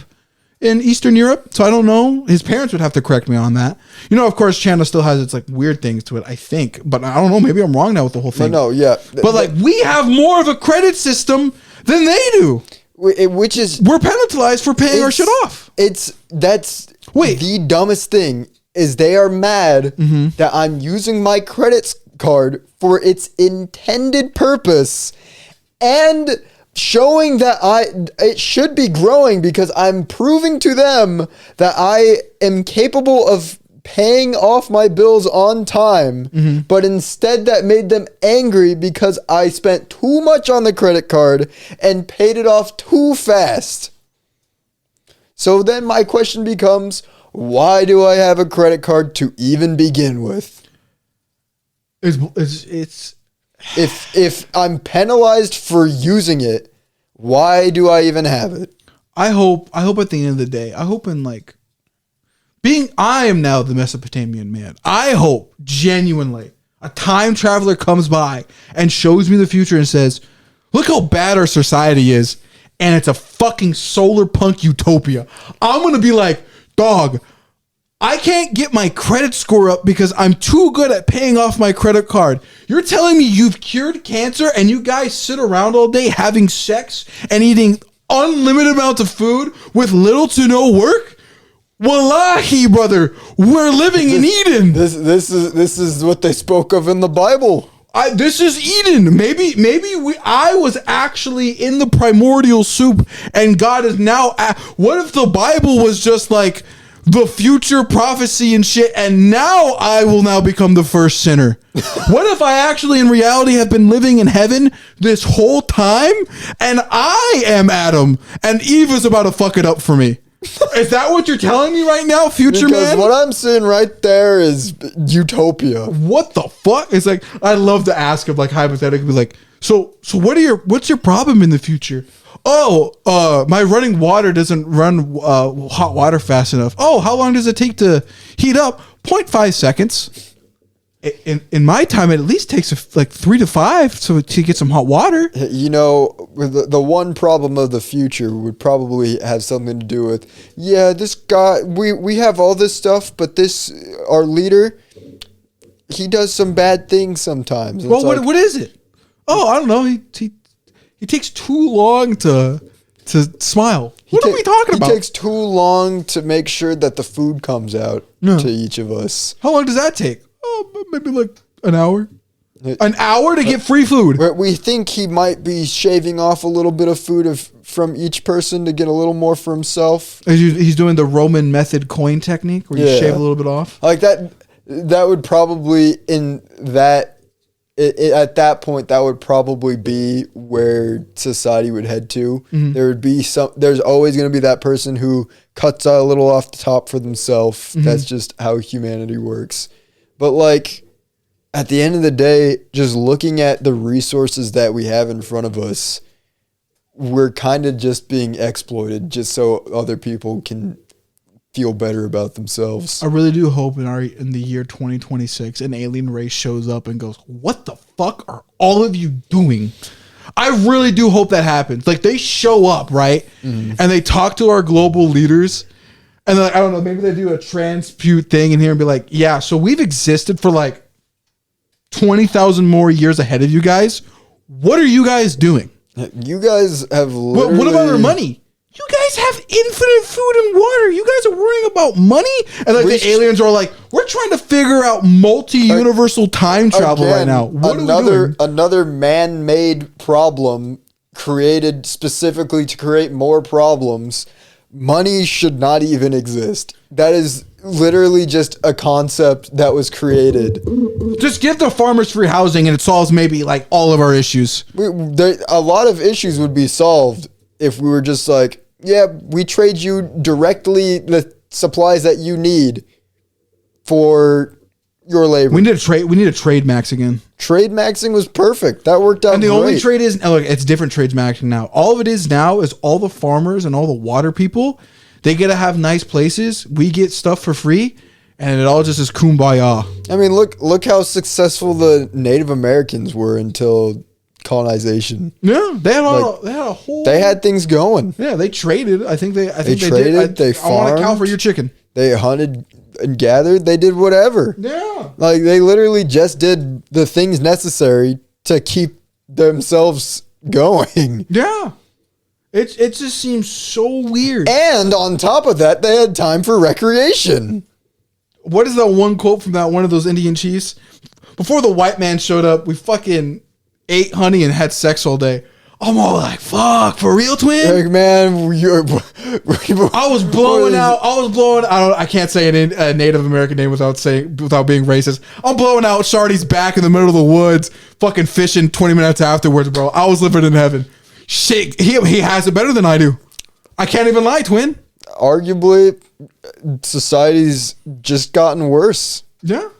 In Eastern Europe, so I don't know. His parents would have to correct me on that. You know, of course, China still has its like weird things to it, I think, but I don't know. Maybe I'm wrong now with the whole thing. No, yeah. But like, we have more of a credit system than they do. Which is We're penalized for paying our shit off. That's the dumbest thing is they are mad that I'm using my credit card for its intended purpose and showing that it should be growing because I'm proving to them that I am capable of paying off my bills on time, but instead that made them angry because I spent too much on the credit card and paid it off too fast. So then my question becomes, why do I have a credit card to even begin with? It's If I'm penalized for using it, why do I even have it? I hope at the end of the day, I hope in like I am now the Mesopotamian man. I hope genuinely a time traveler comes by and shows me the future and says, look how bad our society is. And it's a fucking solar punk utopia. I'm going to be like, dog, I can't get my credit score up because I'm too good at paying off my credit card. You're telling me you've cured cancer and you guys sit around all day having sex and eating unlimited amounts of food with little to no work? Wallahi, brother, we're living in Eden. This is what they spoke of in the Bible. This is Eden. Maybe I was actually in the primordial soup and God is now. What if the Bible was just like the future prophecy and shit, and now I will now become the first sinner? What if I actually in reality have been living in heaven this whole time and I am Adam and Eve is about to fuck it up for me? Is that what you're telling me right now, future because man? What I'm seeing right there is utopia. What the fuck? It's like, I love to ask him like hypothetically, like, so what's your problem in the future? Oh, my running water doesn't run hot water fast enough. Oh, how long does it take to heat up? 0.5 seconds. In my time, it at least takes like 3 to 5 to get some hot water. You know, the one problem of the future would probably have something to do with, this guy, we have all this stuff, but our leader, he does some bad things sometimes. Well, what is it? Oh, I don't know. He takes too long to smile. What are we talking about? He takes too long to make sure that the food comes out to each of us. How long does that take? Oh, maybe like an hour. An hour to get free food. We think he might be shaving off a little bit of food from each person to get a little more for himself. He's doing the Roman method coin technique where you shave a little bit off. Like that would probably at that point, that would probably be where society would head to. There would be there's always going to be that person who cuts a little off the top for themselves. That's just how humanity works. But like at the end of the day, just looking at the resources that we have in front of us, we're kind of just being exploited just so other people can feel better about themselves. I really do hope in the year 2026 an alien race shows up and goes, what the fuck are all of you doing? I really do hope that happens. Like they show up, right? And they talk to our global leaders and they're like, I don't know, maybe they do a transpute thing in here and be like, yeah, so we've existed for like 20,000 more years ahead of you guys. What are you guys doing? You guys have literally... What about our money? You guys have infinite food and water. You guys are worrying about money? And like the aliens are like, we're trying to figure out multi-universal time travel right now. What are we doing? Another man-made problem created specifically to create more problems. Money should not even exist. That is literally just a concept that was created. Just give the farmers free housing and it solves maybe like all of our issues. A lot of issues would be solved if we were just like, yeah, we trade you directly the supplies that you need for your labor. We need a trade max again. Trade maxing was perfect. That worked out. And the great. only trade is, look, it's different trades maxing now. All of it is now is all the farmers and all the water people, they get to have nice places. We get stuff for free, and it all just is kumbaya. I mean, look how successful the Native Americans were until colonization. Yeah, they had a whole. They had things going. Yeah, they traded. I think they traded. did. I want a cow for your chicken. They hunted and gathered. They did whatever. Yeah, like they literally just did the things necessary to keep themselves going. Yeah. It just seems so weird. And on top of that, they had time for recreation. What is that one quote from that one of those Indian chiefs? Before the white man showed up, we fucking ate honey and had sex all day. I'm all like, fuck, for real, twin? Like, man, I was blowing out. I can't say a Native American name without being racist. I'm blowing out Shardy's back in the middle of the woods, fucking fishing 20 minutes afterwards, bro. I was living in heaven. Shit, he has it better than I do. I can't even lie, twin. Arguably, society's just gotten worse. Yeah.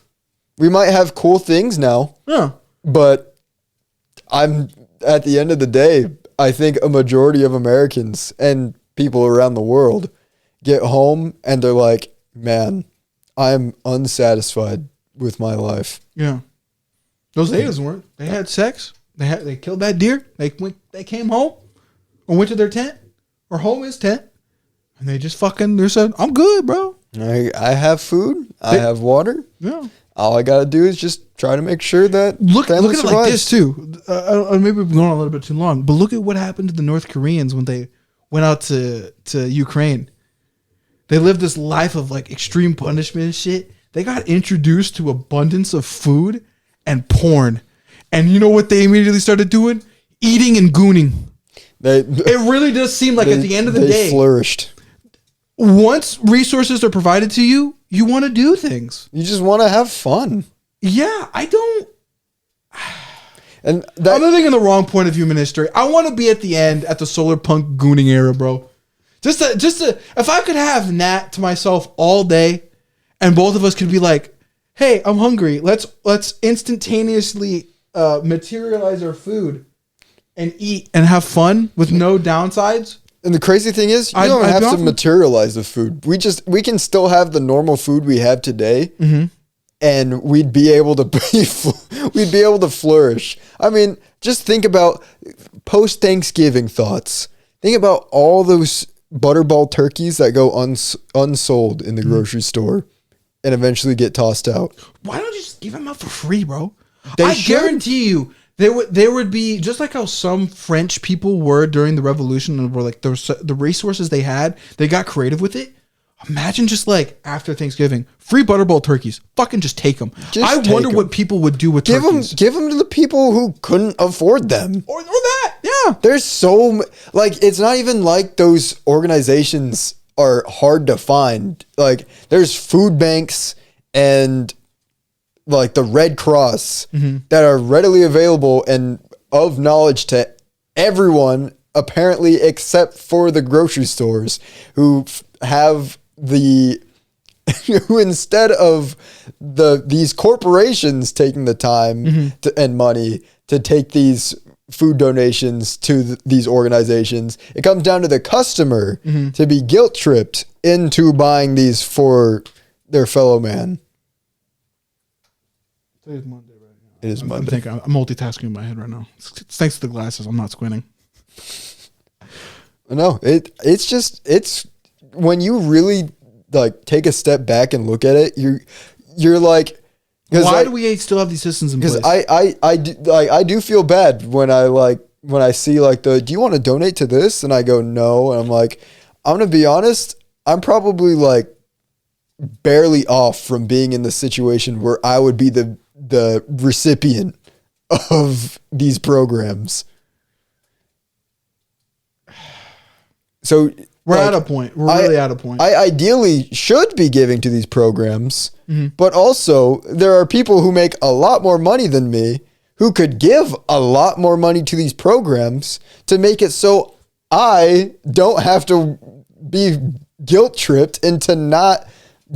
We might have cool things now. Yeah. But at the end of the day, I think a majority of Americans and people around the world get home and they're like, man, I'm unsatisfied with my life. Yeah. Those natives weren't. They had sex. They killed that deer. They came home or went to their tent or home is tent. And they just they said, I'm good, bro. I have food. I have water. Yeah. All I got to do is just try to make sure that look at survives. it like this too. Maybe we've gone a little bit too long, but look at what happened to the North Koreans when they went out to Ukraine. They lived this life of like extreme punishment and shit. They got introduced to abundance of food and porn. And you know what they immediately started doing? Eating and gooning. It really does seem like at the end of the day, they flourished. Once resources are provided to you, you want to do things. You just want to have fun. Yeah, I don't. And I'm living in the wrong point of human history. I want to be at the end at the solar punk gooning era, bro. Just to, if I could have Nat to myself all day, and both of us could be like, "Hey, I'm hungry. Let's instantaneously materialize our food and eat and have fun with no downsides." And the crazy thing is, you don't have to materialize the food. We can still have the normal food we have today, and we'd be able to flourish. I mean, just think about post Thanksgiving thoughts. Think about all those butterball turkeys that go unsold in the grocery store and eventually get tossed out. Why don't you just give them out for free, bro? I guarantee you. There would be, just like how some French people were during the revolution and were like the resources they had, they got creative with it. Imagine just like after Thanksgiving, free butterball turkeys. Fucking just take them. I wonder what people would do with turkeys. Give them to the people who couldn't afford them. Or that, yeah. There's it's not even like those organizations are hard to find. Like there's food banks and like the Red Cross that are readily available and of knowledge to everyone, apparently, except for the grocery stores who have who instead of these corporations taking the time and money to take these food donations to these organizations, it comes down to the customer to be guilt tripped into buying these for their fellow man. Today's Monday right now. It is Monday. I'm multitasking in my head right now. It's thanks to the glasses. I'm not squinting. No, it's when you really like take a step back and look at it, you're like, why do we still have these systems in place? Because I do feel bad when I see like do you want to donate to this? And I go no, and I'm like, I'm gonna be honest. I'm probably like barely off from being in the situation where I would be the recipient of these programs. So we're at a point. We're really at a point. I ideally should be giving to these programs, Mm-hmm. but also there are people who make a lot more money than me who could give a lot more money to these programs to make it so I don't have to be guilt tripped into not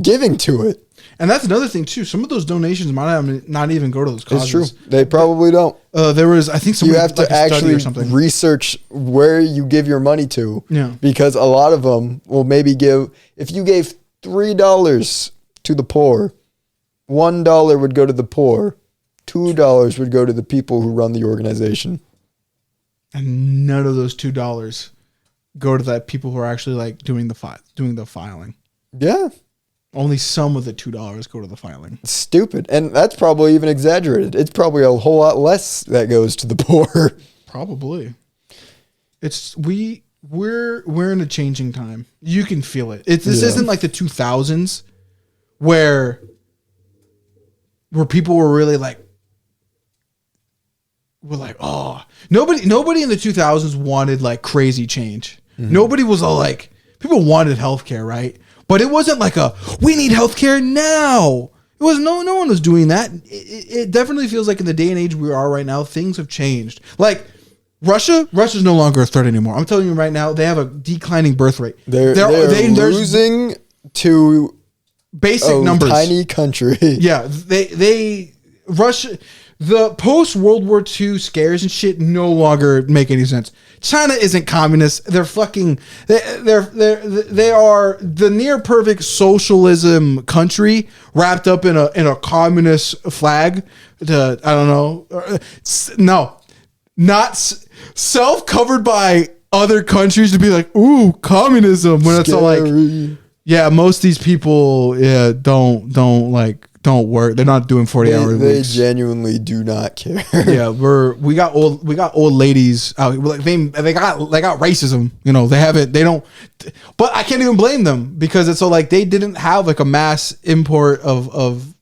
giving to it. And that's another thing too. Some of those donations might not even go to those causes. It's true. They probably don't. There was, I think, You have to like a study actually or something. research where you give your money to. Yeah. Because a lot of them will maybe give, if you gave $3 to the poor, $1 would go to the poor, $2 would go to the people who run the organization. And none of those $2 go to that people who are actually like doing the filing. Yeah. Only some of the $2 go to the filing. It's stupid. And that's probably even exaggerated. It's probably a whole lot less that goes to the poor. Probably. We're in a changing time. You can feel it. This isn't like the 2000s where people were really like, oh, nobody in the 2000s wanted like crazy change. Mm-hmm. Nobody was all like, people wanted healthcare, right? But it wasn't like we need healthcare now. It was no one was doing that. It definitely feels like in the day and age we are right now, things have changed. Like Russia's no longer a threat anymore. I'm telling you right now, they have a declining birth rate. They're losing to basic numbers. Tiny country. Yeah, Russia. The post World War II scares and shit no longer make any sense. China isn't communist. They're fucking. They are the near perfect socialism country wrapped up in a communist flag. I don't know. No, not self-covered by other countries to be like, ooh, communism. When it's all like, yeah, most of these people, don't work. They're not doing 40-hour weeks. They genuinely do not care. Yeah, we got old ladies out here. Like they got racism. You know, they don't. But I can't even blame them because it's so like they didn't have like a mass import of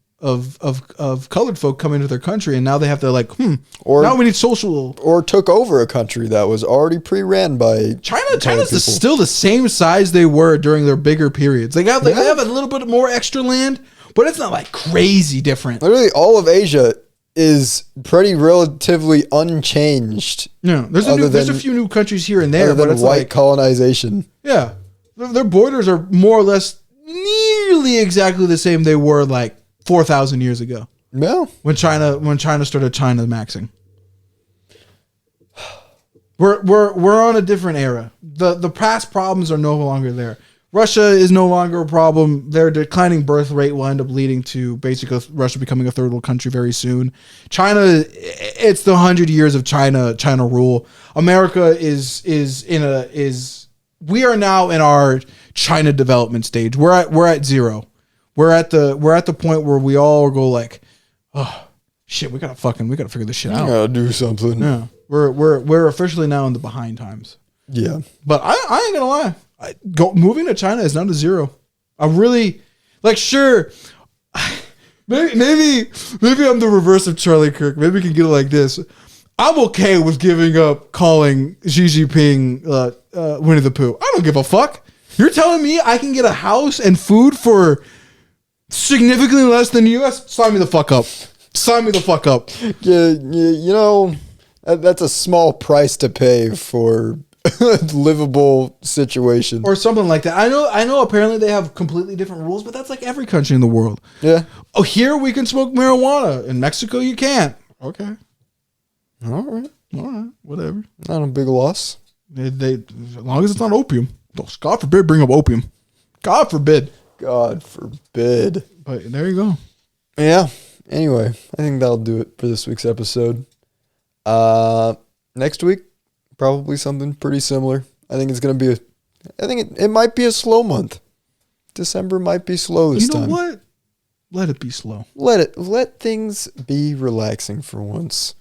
colored folk coming to their country, and now they have to like, or now we need social, or took over a country that was already pre-ran by China. China's still the same size they were during their bigger periods. They have a little bit more extra land. But it's not like crazy different. Literally, all of Asia is pretty relatively unchanged. Yeah, there's a few new countries here and there, but it's white colonization. Yeah, their borders are more or less nearly exactly the same they were like 4,000 years ago. Yeah, when China started China maxing. We're on a different era. The past problems are no longer there. Russia is no longer a problem. Their declining birth rate will end up leading to basically Russia becoming a third world country very soon. China, it's the 100 years of China rule. America we are now in our China development stage. We're at zero. We're at the point where we all go like, oh shit, we gotta figure this shit out. We gotta do something. Yeah, we're officially now in the behind times. Yeah, but I ain't gonna lie. Moving to China is not a zero. I really like. Sure, maybe I'm the reverse of Charlie Kirk. Maybe we can get it like this. I'm okay with giving up calling Xi Jinping Winnie the Pooh. I don't give a fuck. You're telling me I can get a house and food for significantly less than the U.S.? Sign me the fuck up. Sign me the fuck up. Yeah, you know, that's a small price to pay for livable situation or something like that. I know apparently they have completely different rules, but that's like every country in the world. Yeah. Oh, here we can smoke marijuana. In Mexico you can't. Okay. All right. Whatever. Not a big loss. They as long as it's not opium. God forbid bring up opium. God forbid. God forbid. But there you go. Yeah. Anyway, I think that'll do it for this week's episode. Next week, probably something pretty similar. I think it's going to be it might be a slow month. December might be slow this time. You know what? Let it be slow. Let things be relaxing for once.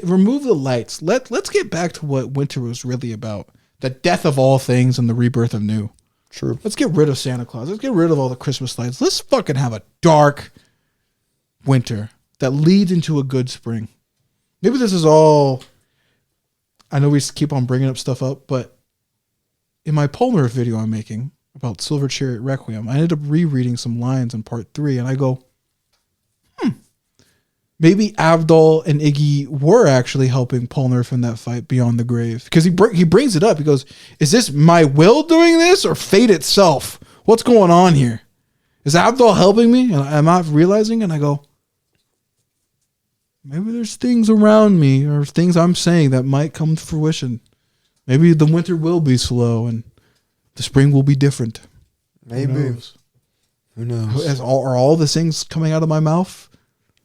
Remove the lights. Let's get back to what winter was really about. The death of all things and the rebirth of new. True. Let's get rid of Santa Claus. Let's get rid of all the Christmas lights. Let's fucking have a dark winter that leads into a good spring. Maybe this is all... I know we keep on bringing up, but in my Polar video I'm making about Silver Chariot Requiem, I ended up rereading some lines in part 3, and I go, maybe Avdol and Iggy were actually helping Polnareff in that fight beyond the grave. Because he brings it up. He goes, is this my will doing this or fate itself? What's going on here? Is Avdol helping me? And I'm not realizing, and I go, maybe there's things around me or things I'm saying that might come to fruition. Maybe the winter will be slow and the spring will be different. Maybe. Who knows? Are all the things coming out of my mouth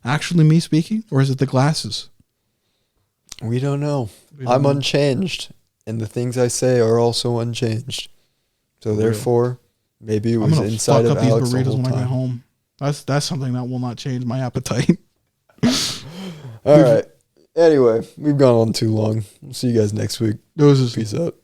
actually me speaking? Or is it the glasses? We don't know. I'm unchanged. And the things I say are also unchanged. So therefore, maybe it was inside of Alex the whole time. I'm going to fuck up these burritos when I get home. That's something that will not change my appetite. All right. Anyway, we've gone on too long. We'll see you guys next week. Peace out.